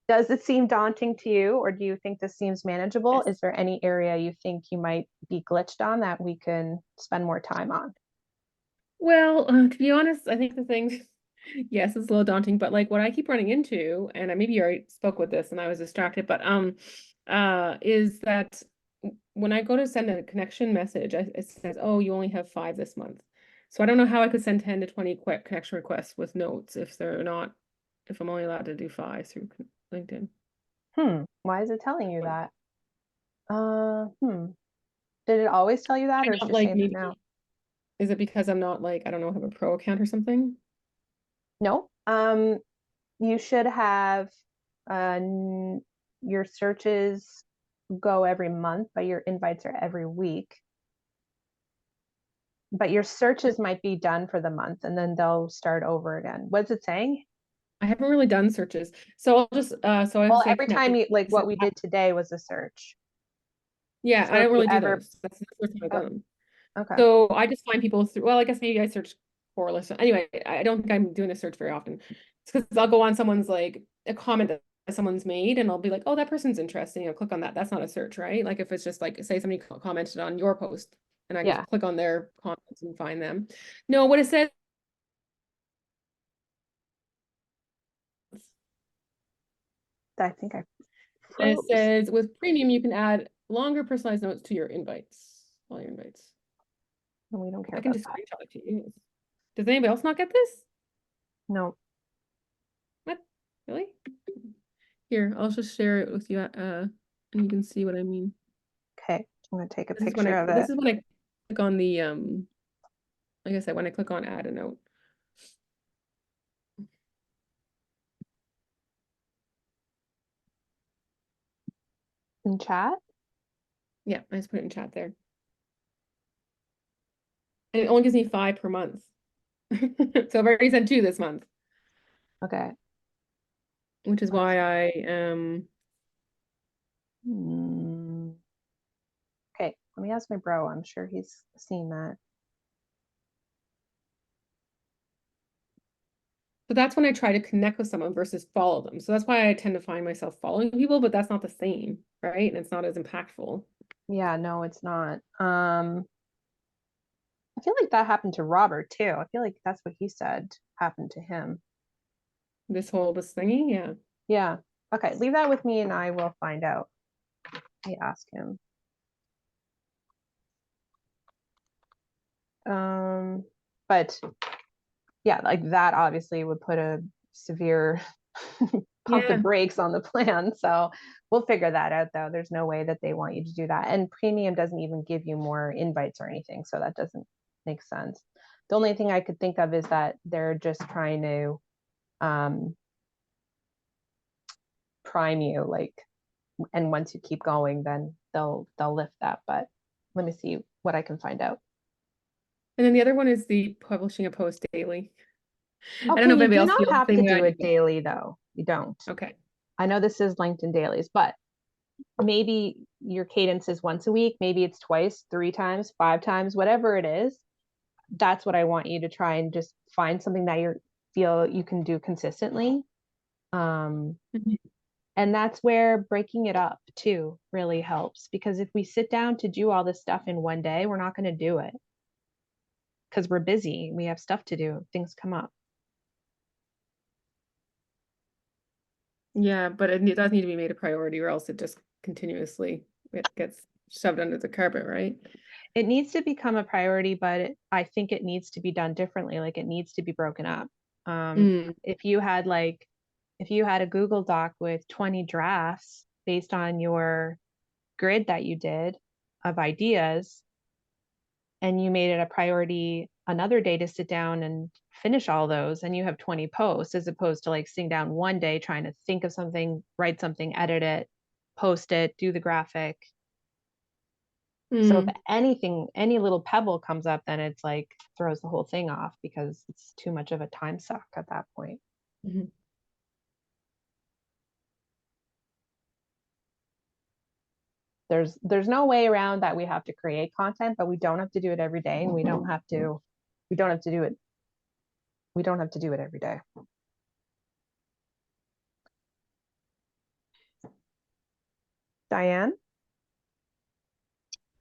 does it seem daunting to you, or do you think this seems manageable? Yes. Is there any area you think you might be glitched on that we can spend more time on? Well, to be honest, I think the thing, yes, it's a little daunting, but like what I keep running into, and I maybe you already spoke with this and I was distracted, but is that when I go to send a connection message, it says, oh, you only have 5 this month. So I don't know how I could send 10 to 20 quick connection requests with notes if I'm only allowed to do 5 through LinkedIn. Why is it telling you that? Did it always tell you that, or is it just saying that now? Is it because I'm not like, I don't know, have a pro account or something? No. You should have your searches go every month, but your invites are every week. But your searches might be done for the month and then they'll start over again. What's it saying? I haven't really done searches. So I'll just Well, every time you, like what we did today was a search. Yeah, So I if don't you really do ever, those. That's the first time I've done them. okay. So I just find people through, well, I guess maybe I search correlation. Anyway, I don't think I'm doing a search very often. It's because I'll go on someone's like a comment that someone's made and I'll be like, oh, that person's interesting. I'll click on that. That's not a search, right? Like if it's just like, say somebody commented on your post and I can Yeah. click on their comments and find them. No, what it says, I think I it froze. says with premium, you can add longer personalized notes to your invites, all your invites. And we don't care I can about just that. screenshot it to you. Does anybody else not get this? No. What? Really? Here, I'll just share it with you, and you can see what I mean. Okay. I'm going to take a This is when picture of this it. is when I click on the like I said, when I click on add a note. In chat. Yeah, I just put it in chat there. And it only gives me 5 per month. So I've already sent 2 this month, Okay. which is why I Hmm. Okay. Let me ask my bro. I'm sure he's seen that. so that's when I try to connect with someone versus follow them. So that's why I tend to find myself following people, but that's not the same, right? And it's not as impactful. Yeah, no, it's not. I feel like that happened to Robert too. I feel like that's what he said happened to him. This thingy, yeah. Yeah. Okay, leave that with me and I will find out. Let me ask him. But yeah, like that obviously would put a severe pump the Yeah. brakes on the plan. So we'll figure that out though. There's no way that they want you to do that. And premium doesn't even give you more invites or anything. So that doesn't make sense. The only thing I could think of is that they're just trying to prime you, like, and once you keep going, then they'll lift that. But let me see what I can find out. And then the other one is the publishing a post daily. I don't Okay, know if you anybody do else not feels have the to same way do I it do. daily though. You don't. Okay. I know this is LinkedIn dailies, but maybe your cadence is once a week, maybe it's twice, 3 times, 5 times, whatever it is. That's what I want you to try and just find something that you feel you can do consistently. And that's where breaking it up too really helps, because if we sit down to do all this stuff in one day, we're not going to do it because we're busy. We have stuff to do. Things come up. Yeah, but it does need to be made a priority or else it just continuously it gets shoved under the carpet, right? It needs to become a priority, but I think it needs to be done differently. Like it needs to be broken up. If you had a Google Doc with 20 drafts based on your grid that you did of ideas, and you made it a priority another day to sit down and finish all those, and you have 20 posts, as opposed to like sitting down one day trying to think of something, write something, edit it, post it, do the graphic. So if anything, any little pebble comes up, then it's like throws the whole thing off because it's too much of a time suck at that point. There's no way around that. We have to create content, but we don't have to do it every day, and we don't have to do it. We don't have to do it every day. Diane?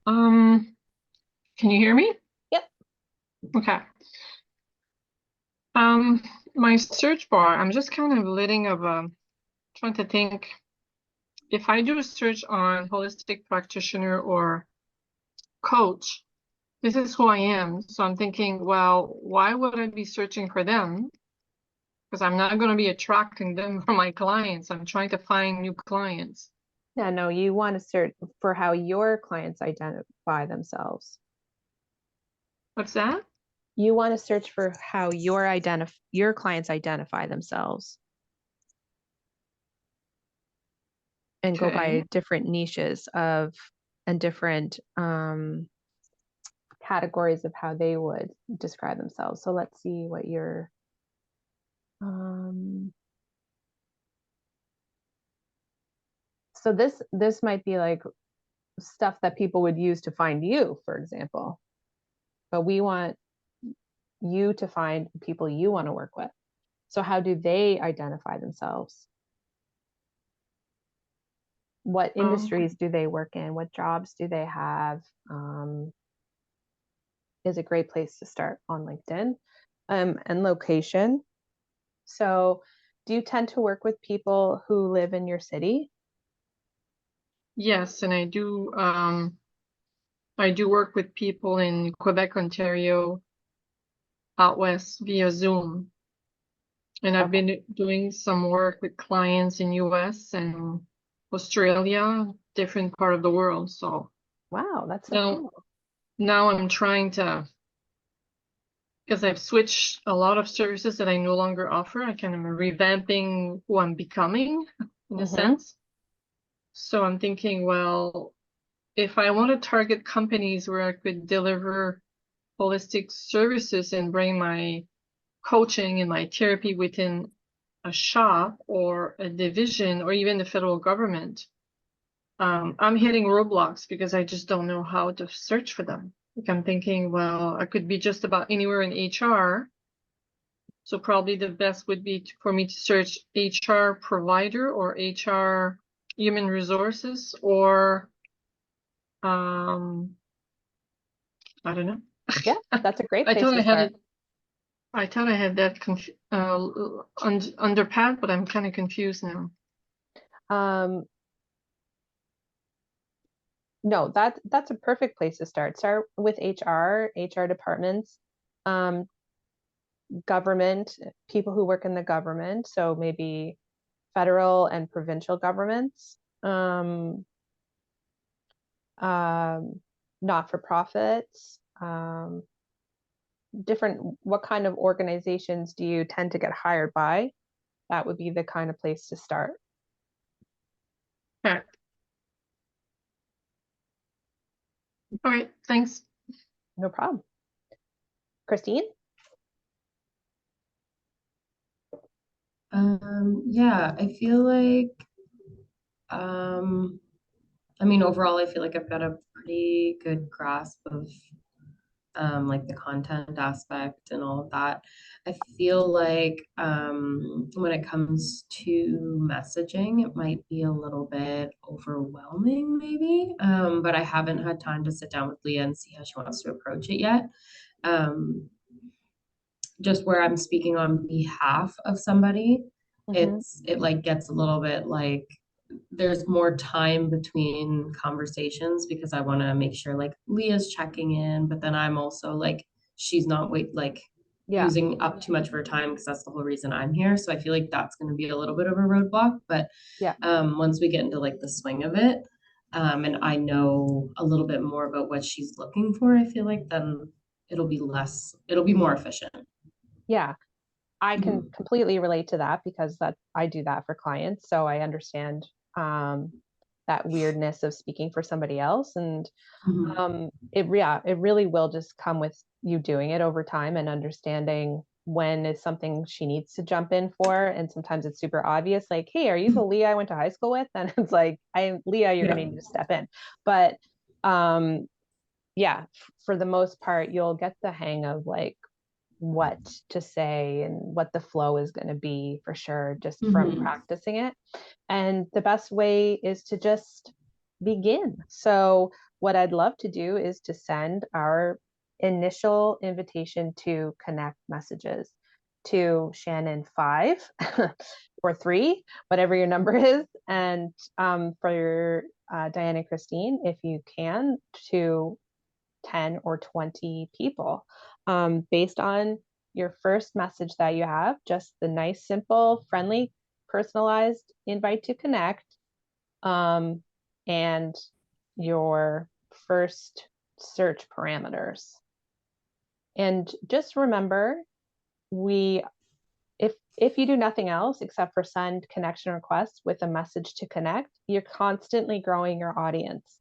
Can you hear me? Yep. Okay. My search bar, I'm just kind of trying to think if I do a search on holistic practitioner or coach, this is who I am. So I'm thinking, well, why would I be searching for them? Because I'm not going to be attracting them for my clients. I'm trying to find new clients. Yeah, no, you want to search for how your clients identify themselves. What's that? You want to search for how your clients identify themselves and go by Okay. different niches and different categories of how they would describe themselves. So let's see what your so this might be like stuff that people would use to find you, for example. But we want you to find people you want to work with. So how do they identify themselves? What industries do they work in? What jobs do they have? Is a great place to start on LinkedIn. And location. So do you tend to work with people who live in your city? Yes, and I do I do work with people in Quebec, Ontario, out west via Zoom. And I've Okay. been doing some work with clients in US and Australia, different part of the world. So Wow, that's so now, cool. now I'm trying to, because I've switched a lot of services that I no longer offer. I kind of revamping who I'm becoming in a Mm-hmm. sense. So I'm thinking, well, if I want to target companies where I could deliver holistic services and bring my coaching and my therapy within a shop or a division or even the federal government, I'm hitting roadblocks because I just don't know how to search for them. Like I'm thinking, well, I could be just about anywhere in HR. So probably the best would be for me to search HR provider or HR human resources or I don't know. Yeah, that's a great I place thought I to had start. it. I thought I had that under pat, but I'm kind of confused now. Um, no, that's a perfect place to start. Start with HR departments, um, government, people who work in the government, so maybe federal and provincial governments, not-for-profits, different, what kind of organizations do you tend to get hired by? That would be the kind of place to start. Okay. All right. Thanks. No problem. Christine? Yeah, I feel like, um, I mean, overall, I feel like I've got a pretty good grasp of like the content aspect and all of that. I feel like when it comes to messaging, it might be a little bit overwhelming, maybe. But I haven't had time to sit down with Leah and see how she wants to approach it yet. Um, just where I'm speaking on behalf of somebody, Mm-hmm. it like gets a little bit like there's more time between conversations because I want to make sure like Leah's checking in, but then I'm also like she's not Yeah. using up too much of her time because that's the whole reason I'm here. So I feel like that's going to be a little bit of a roadblock. But Yeah. once we get into like the swing of it, and I know a little bit more about what she's looking for, I feel like then it'll be more efficient. Yeah. I can Mhm. completely relate to that because that I do that for clients. So I understand that weirdness of speaking for somebody else. And Mhm. it really will just come with you doing it over time and understanding when is something she needs to jump in for. And sometimes it's super obvious, like, hey, are you the Leah I went to high school with? And it's like, I'm Leah, you're Yeah. gonna need to step in. But yeah, for the most part, you'll get the hang of like what to say and what the flow is going to be for sure, just from Mhm. practicing it. And the best way is to just begin. So, what I'd love to do is to send our initial invitation to connect messages to Shannon 5 or 3, whatever your number is, and for Diane and Christine, if you can, to 10 or 20 people, based on your first message that you have, just the nice, simple, friendly, personalized invite to connect, and your first search parameters. And just remember, we if you do nothing else except for send connection requests with a message to connect, you're constantly growing your audience.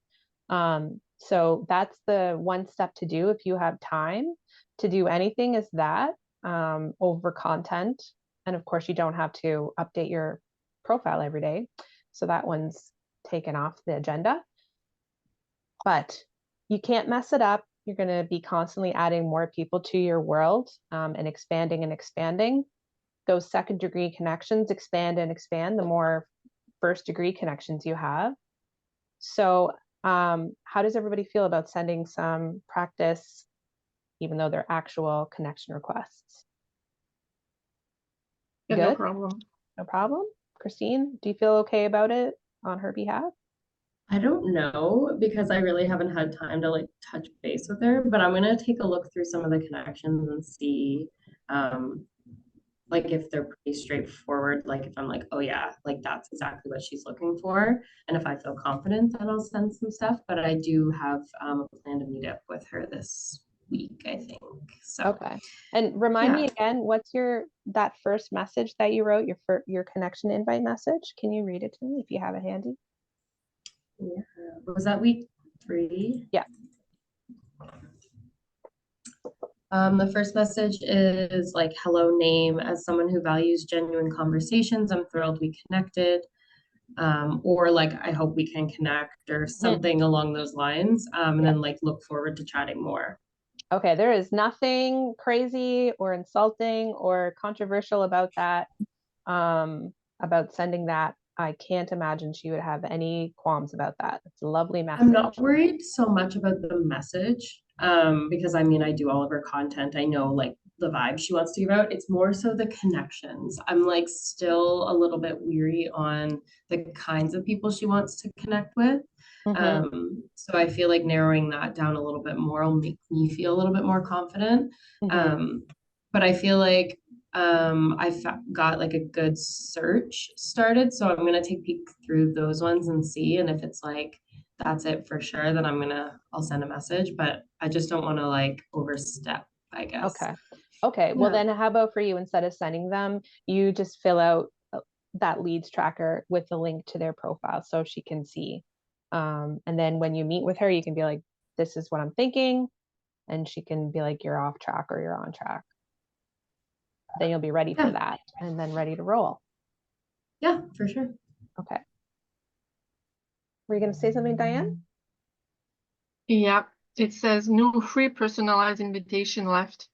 So that's the one step to do if you have time to do anything is that, over content. And of course, you don't have to update your profile every day. So that one's taken off the agenda. But you can't mess it up. You're going to be constantly adding more people to your world, and expanding and expanding. Those second degree connections expand and expand the more first degree connections you have. So, how does everybody feel about sending some practice, even though they're actual connection requests? Yeah, no Good? problem. No problem? Christine, do you feel okay about it on her behalf? I don't know because I really haven't had time to like touch base with her, but I'm gonna take a look through some of the connections and see um like if they're pretty straightforward, like if I'm like, oh yeah, like that's exactly what she's looking for. And if I feel confident, then I'll send some stuff. But I do have a plan to meet up with her this week, I think. So Okay. And remind me yeah. again, what's that first message that you wrote, your connection invite message? Can you read it to me if you have it handy? Yeah. Was that week 3? Yeah. The first message is like, hello, name. As someone who values genuine conversations, I'm thrilled we connected. Or like, I hope we can connect or something along those lines. And Yeah. then like, look forward to chatting more. Okay, there is nothing crazy or insulting or controversial about that, about sending that. I can't imagine she would have any qualms about that. It's a lovely I'm message. not worried so much about the message, because I mean, I do all of her content. I know like the vibe she wants to give out. It's more so the connections. I'm like still a little bit weary on the kinds of people she wants to connect with. Mhm. So I feel like narrowing that down a little bit more will make me feel a little bit more confident. Mhm. But I feel like got like a good search started. So I'm gonna take a peek through those ones and see. And if it's like that's it for sure, then I'll send a message. But I just don't want to like overstep, I guess. Okay. Okay. Well, Yeah. then how about for you, instead of sending them, you just fill out that leads tracker with the link to their profile so she can see. And then when you meet with her, you can be like, this is what I'm thinking. And she can be like, you're off track or you're on track. Then you'll be ready for Yeah. that and then ready to roll. Yeah, for sure. Okay. Were you going to say something, Diane? Yeah, it says no free personalized invitation left.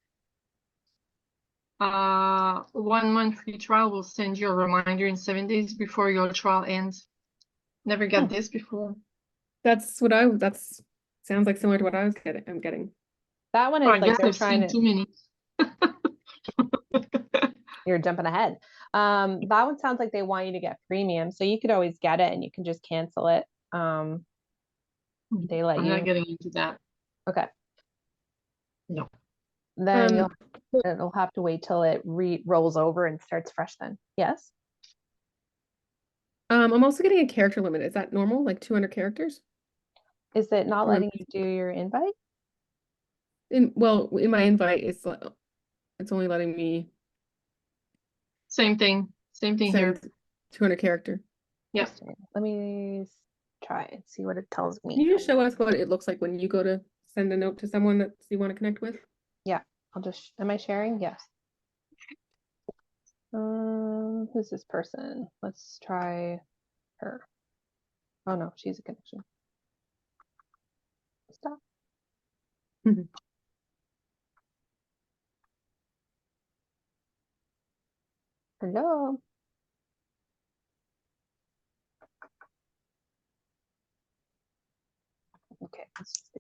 1 month free trial will send you a reminder in 7 days before your trial ends. Never got this before. That's sounds like similar to what I'm getting. That one Well, is I like guess they're I've trying seen to, too many. you're jumping ahead. That one sounds like they want you to get premium. So you could always get it and you can just cancel it. They let I'm you. not getting into that. Okay. No. Then it'll have to wait till it rolls over and starts fresh then. Yes. I'm also getting a character limit. Is that normal? Like 200 characters? Is it not Or letting you do your invite? in my invite it's only letting me Same thing. Same thing here. send 200 character. Yeah. Let me try and see what it tells Can me. you just show us what it looks like when you go to send a note to someone that you want to connect with? Yeah, am I sharing? Yes. Who's this person? Let's try her. Oh no, she's a connection. Stop. Hello. Okay, let's just do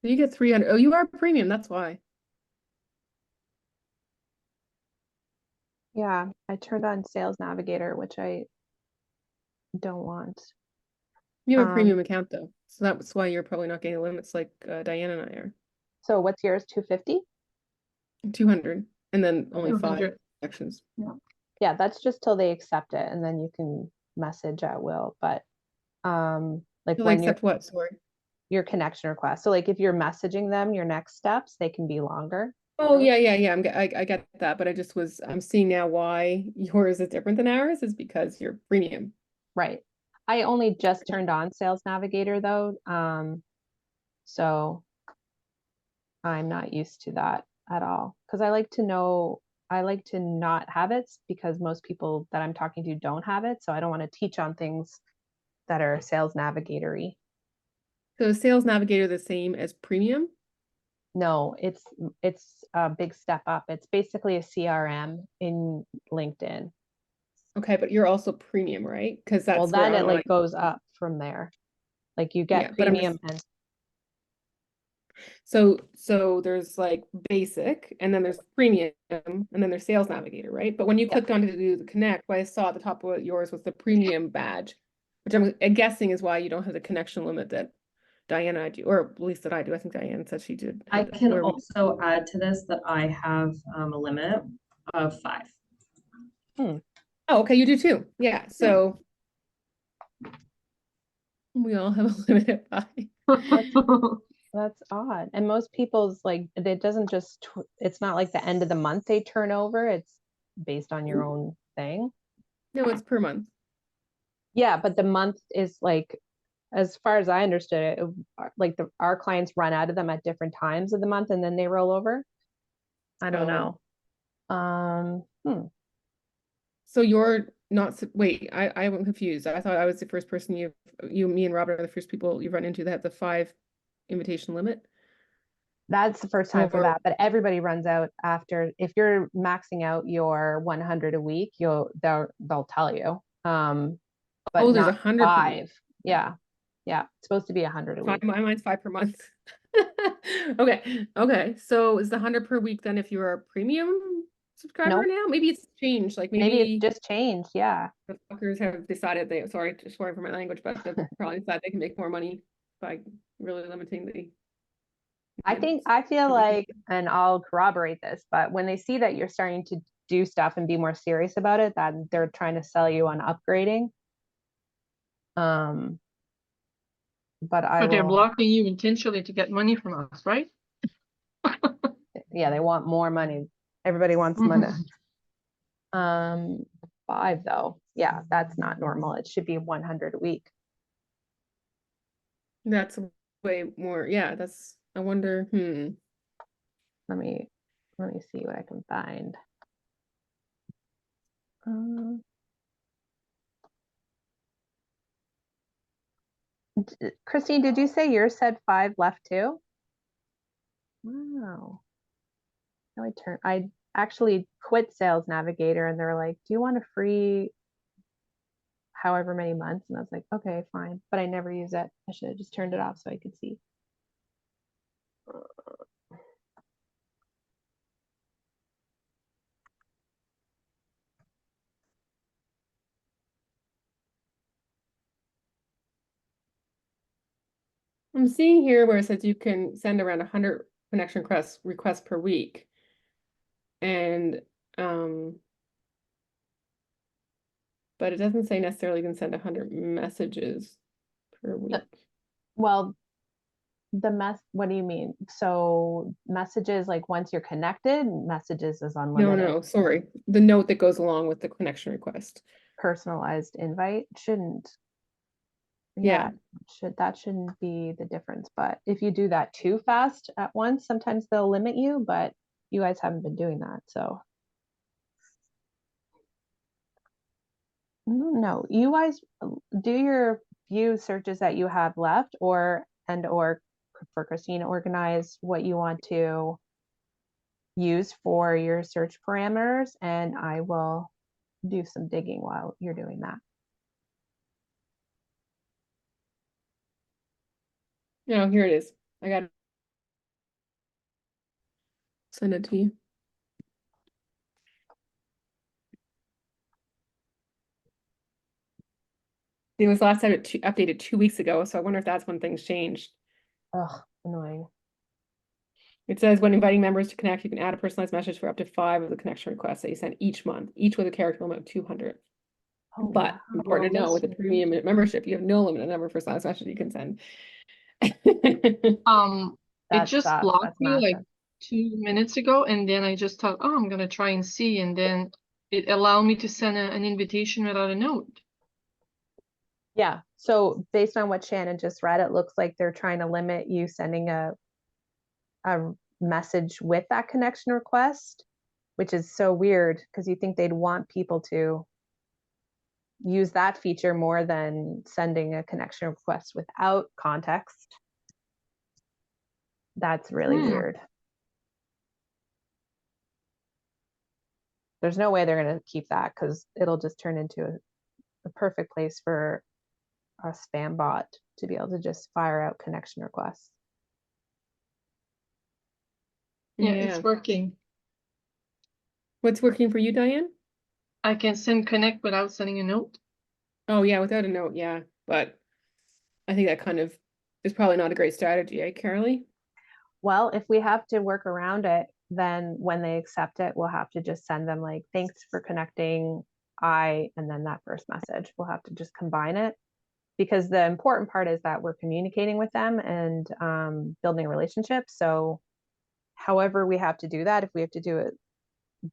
this. You get 300. Oh, you are premium, that's why. Yeah, I turned on Sales Navigator, which I don't want. You have a premium account though. So that's why you're probably not getting limits like Diane and I are. So what's yours? 250? 200 and then only 5 200. sections. Yeah, that's just till they accept it and then you can message at will. But like So they when accept what? Sorry. your connection request. So like if you're messaging them your next steps, they can be longer. Oh yeah. I get that, but I'm seeing now why yours is different than ours is because you're premium. Right. I only just turned on Sales Navigator though. So I'm not used to that at all because I like to not have it because most people that I'm talking to don't have it. So I don't want to teach on things that are Sales Navigatory. So is Sales Navigator the same as premium? No, it's a big step up. It's basically a CRM in LinkedIn. Okay, but you're also premium, right? Because Well, that's where then it online. like goes up from there. Like you get Yeah, but I'm just premium and so there's like basic, and then there's premium, and then there's sales navigator, right? But when you yeah. clicked on to do the connect, what I saw at the top of yours was the premium badge, which I'm guessing is why you don't have the connection limit that Diana do, or at least that I do. I think Diane said she did I have that, can where we. also add to this that I have a limit of 5. Hmm. Oh, okay, you do too. Yeah, Yeah. so we all have a limit of 5. That's odd. And most people's like it doesn't just it's not like the end of the month they turn over. It's based on your own thing. No, it's per month. Yeah, but the month is like as far as I understood it, like our clients run out of them at different times of the month and then they roll over. I don't Oh. know. So you're not, wait, I'm confused. I thought I was the first person me and Robert are the first people you've run into that have the 5 invitation limit. That's the first time for Or, that, but everybody runs out after. If you're maxing out your 100 a week, they'll tell you. But oh, there's not 100 per week. 5. Yeah. Yeah. It's supposed to be 100 a week. Mine's 5 per month. Okay. Okay. So is the 100 per week then if you're a premium subscriber Nope. now? Maybe it's changed. Like Maybe it's maybe just changed. Yeah. the fuckers have decided sorry for my language, but they've probably decided they can make more money by really limiting the I feel because they can. like, and I'll corroborate this, but when they see that you're starting to do stuff and be more serious about it, that they're trying to sell you on upgrading. Um, but I But they're will, blocking you intentionally to get money from us, right? yeah, they want more money. Everybody wants money. 5 though. Yeah, that's not normal. It should be 100 a week. That's way more. Yeah, that's, I wonder, Let me see what I can find. Christine, did you say yours said 5 left too? Wow. No, I actually quit Sales Navigator and they're like, do you want a free however many months? And I was like, okay, fine. But I never use it. I should have just turned it off so I could see. I'm seeing here where it says you can send around 100 connection requests per week. And but it doesn't say necessarily you can send 100 messages per week. Well, what do you mean? So messages like once you're connected, messages is unlimited. No, sorry. The note that goes along with the connection request. Personalized invite shouldn't. Yeah. That shouldn't be the difference. But if you do that too fast at once, sometimes they'll limit you, but you guys haven't been doing that. So no, you guys do your few searches that you have left or for Christine, organize what you want to use for your search parameters, and I will do some digging while you're doing that. No, here it is. I got it. Send it to you. It was last time updated 2 weeks ago, so I wonder if that's when things changed. Ugh, annoying. It says when inviting members to connect, you can add a personalized message for up to 5 of the connection requests that you send each month, each with a character limit of 200. Oh, But wow. important to know, with a premium membership, you have no limit on number of personalized messages you can send. It just sucks. blocked That's me like massive. 2 minutes ago, and then I just thought, oh, I'm gonna try and see, and then it allowed me to send an invitation without a note. Yeah. So based on what Shannon just read, it looks like they're trying to limit you sending a message with that connection request, which is so weird because you think they'd want people to use that feature more than sending a connection request without context. That's really weird. there's no way they're going to keep that because it'll just turn into a perfect place for a spam bot to be able to just fire out connection requests. Yeah, Yeah. it's working. What's working for you, Diane? I can send connect without sending a note. Oh yeah, without a note, yeah. But I think that kind of is probably not a great strategy, eh, Carolee? Well, if we have to work around it, then when they accept it, we'll have to just send them like, thanks for connecting, and then that first message. We'll have to just combine it because the important part is that we're communicating with them and building a relationship. So however we have to do that, if we have to do it a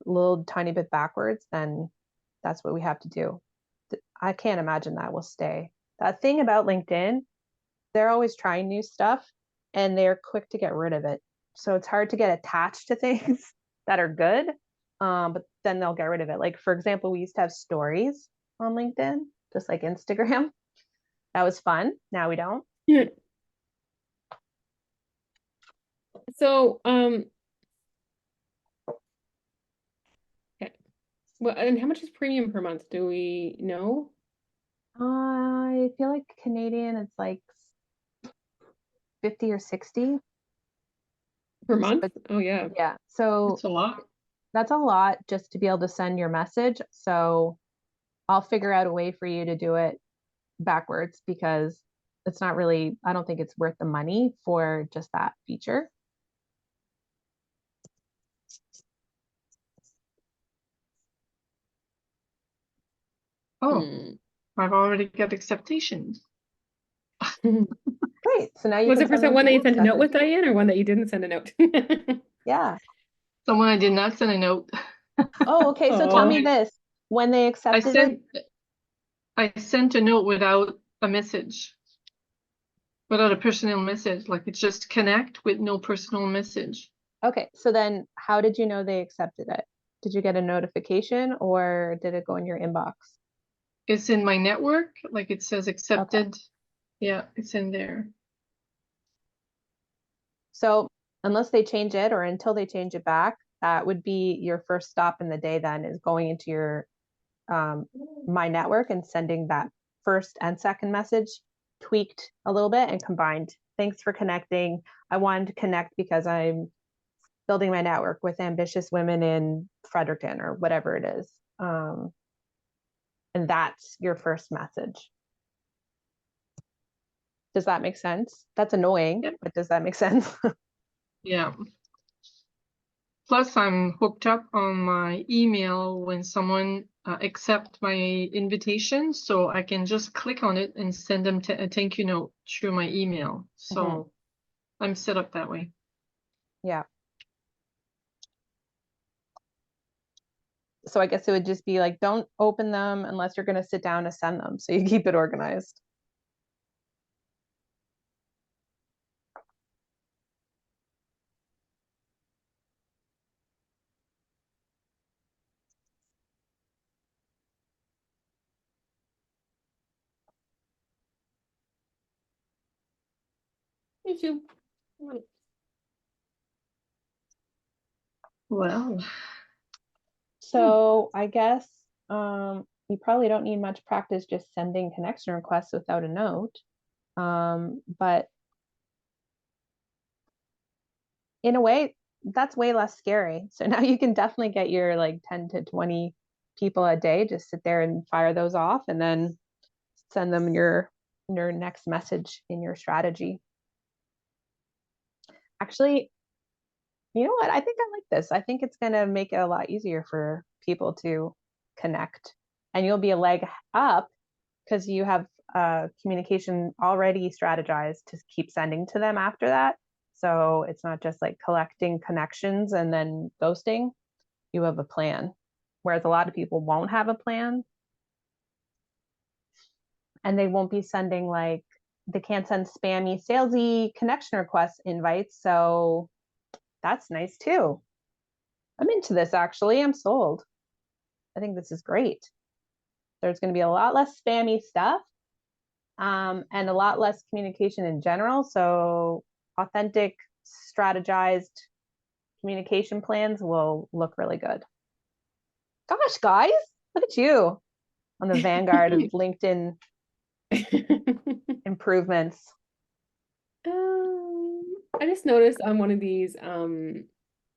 little tiny bit backwards, then that's what we have to do. I can't imagine that will stay. That thing about LinkedIn, they're always trying new stuff and they're quick to get rid of it. So it's hard to get attached to things that are good, but then they'll get rid of it. Like, for example, we used to have stories on LinkedIn, just like Instagram. That was fun. Now we don't. Yeah. So, okay. Well, and how much is premium per month? Do we know? I feel like Canadian, it's like 50 or 60 Per month? But Oh yeah. yeah. So It's a lot. that's a lot just to be able to send your message. So I'll figure out a way for you to do it backwards because it's not really, I don't think it's worth the money for just that feature. Oh, Hmm. I've already got acceptations. Great. So now you Was can it for send them one that you the sent a next note with, message. Diane, or one that you didn't send a note? Yeah. Someone I did not send a note. Oh, okay. So tell Oh. me this. When they I accepted it, sent a note without a message, without a personal message. Like it's just connect with no personal message. okay. So then how did you know they accepted it? Did you get a notification or did it go in your inbox? It's in my network, like it says Okay. accepted. Yeah, it's in there. So unless they change it or until they change it back, that would be your first stop in the day then is going into your my network and sending that first and second message tweaked a little bit and combined. Thanks for connecting. I wanted to connect because I'm building my network with ambitious women in Fredericton or whatever it is. And that's your first message. Does that make sense? That's annoying, Yep. but does that make sense? Yeah. Plus, I'm hooked up on my email when someone accepts my invitation, so I can just click on it and send them a thank you note through my email. So I'm set up that way. Yeah. So I guess it would just be like, don't open them unless you're going to sit down to send them. So you keep it organized. Me too. Well, So I guess you probably don't need much practice just sending connection requests without a note. But in a way, that's way less scary. So now you can definitely get your like 10 to 20 people a day, just sit there and fire those off and then send them your next message in your strategy. Actually, you know what? I think I like this. I think it's going to make it a lot easier for people to connect. And you'll be a leg up because you have communication already strategized to keep sending to them after that. So it's not just like collecting connections and then ghosting. You have a plan. Whereas a lot of people won't have a plan and they won't be sending like, they can't send spammy, salesy connection request invites. So that's nice too. I'm into this actually. I'm sold. I think this is great. There's going to be a lot less spammy stuff and a lot less communication in general. So authentic, strategized communication plans will look really good. Gosh, guys, look at you on the vanguard of LinkedIn improvements. I just noticed on one of these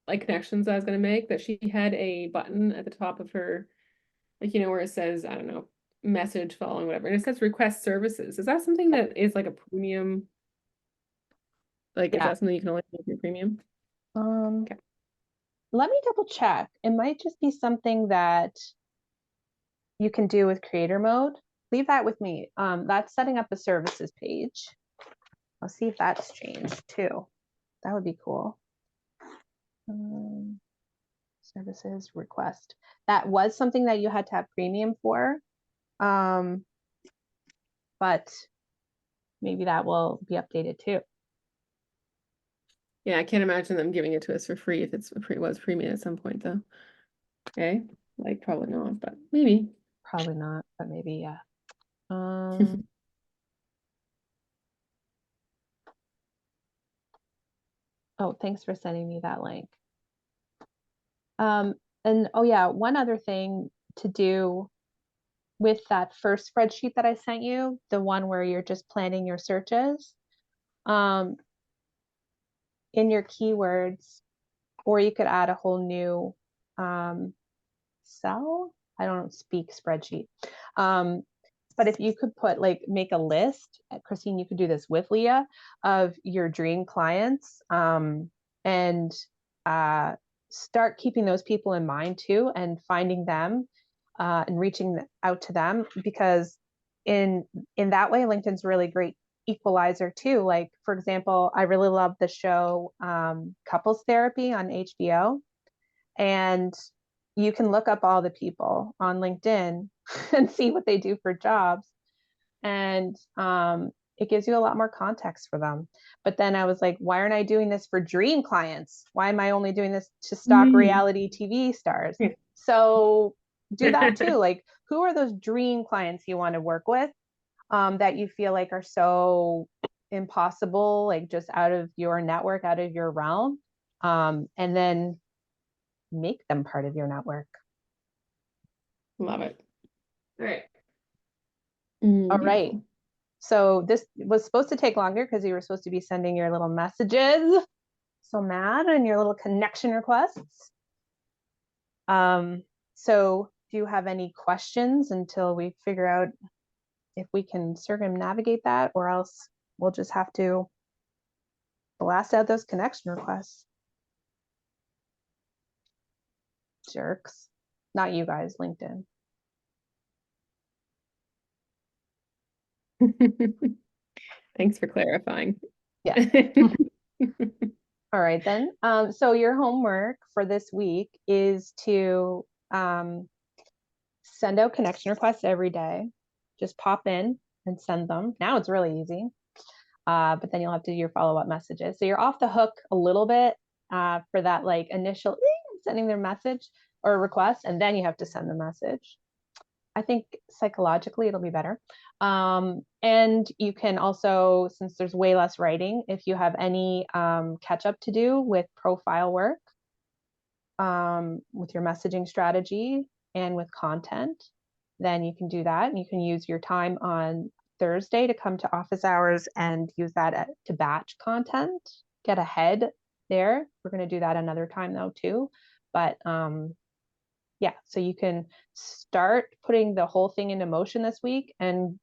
like connections I was gonna make that she had a button at the top of her, like, you know, where it says, I don't know, message following whatever, and it says request services. Is that something that is like a premium? Like, is Yeah. that something you can only do with your premium? Okay. Let me double check. It might just be something that you can do with creator mode. Leave that with me. That's setting up a services page. I'll see if that's changed too. That would be cool. Services request. That was something that you had to have premium for. But maybe that will be updated too. Yeah, I can't imagine them giving it to us for free if it was premium at some point though. Okay, like probably not, but maybe. Probably not, but maybe, yeah. Oh, thanks for sending me that link. And oh yeah, one other thing to do with that first spreadsheet that I sent you, the one where you're just planning your searches, in your keywords, or you could add a whole new cell. I don't speak spreadsheet. But if you could put like make a list, Christine, you could do this with Leah, of your dream clients, and start keeping those people in mind too, and finding them and reaching out to them, because in that way, LinkedIn's really great equalizer too. Like, for example, I really love the show Couples Therapy on HBO, and you can look up all the people on LinkedIn and see what they do for jobs. And it gives you a lot more context for them. But then I was like, why aren't I doing this for dream clients? Why am I only doing this to stock reality TV stars? So do that too. Like, who are those dream clients you want to work with, that you feel like are so impossible, like just out of your network, out of your realm? And then make them part of your network. Love it. All right. All right. So this was supposed to take longer because you were supposed to be sending your little messages. So mad, and your little connection requests. So do you have any questions until we figure out if we can circumnavigate that, or else we'll just have to blast out those connection requests? Jerks. Not you guys, LinkedIn. Thanks for clarifying. Yeah. All right then. So your homework for this week is to send out connection requests every day. Just pop in and send them. Now it's really easy. But then you'll have to do your follow-up messages. So you're off the hook a little bit for that like initial sending their message or request, and then you have to send the message. I think psychologically it'll be better. And you can also, since there's way less writing, if you have any catch up to do with profile work, with your messaging strategy and with content, then you can do that. And you can use your time on Thursday to come to office hours and use that to batch content, get ahead there. We're going to do that another time though too. But yeah, so you can start putting the whole thing into motion this week and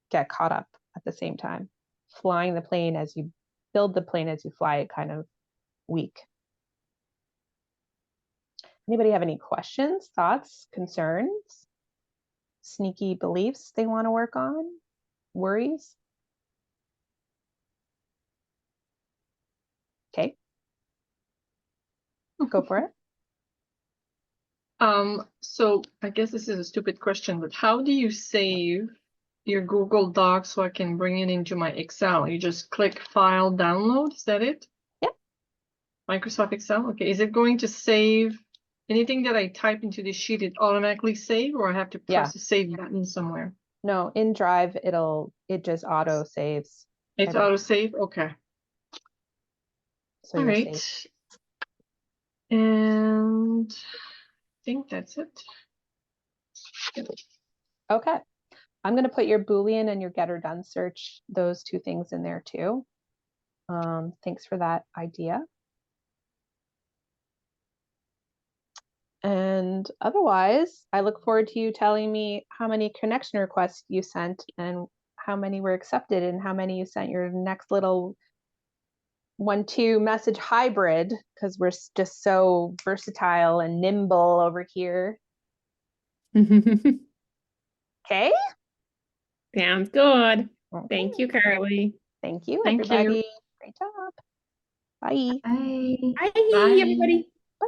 get caught up at the same time. Flying the plane as you build the plane as you fly it kind of week. Anybody have any questions, thoughts, concerns, sneaky beliefs they want to work on, worries? Okay. Go for it. So I guess this is a stupid question, but how do you save your Google Docs so I can bring it into my Excel? You just click File, Download, is that it? Yep. Microsoft Excel, okay. Is it going to save anything that I type into the sheet, it automatically save, or I have to press the save button somewhere? No, in Drive, it just auto saves. It's auto save, okay. So all you're right. safe. And I think that's it. Okay. I'm going to put your Boolean and your getter done search, those two things in there too. Thanks for that idea. And otherwise, I look forward to you telling me how many connection requests you sent and how many were accepted and how many you sent your next little 1-2 message hybrid, because we're just so versatile and nimble over here. Okay? Sounds good. Okay. Thank you, Carly. Thank you, Thank you. everybody. Great job. Bye. Bye. Bye, Bye. everybody. Bye.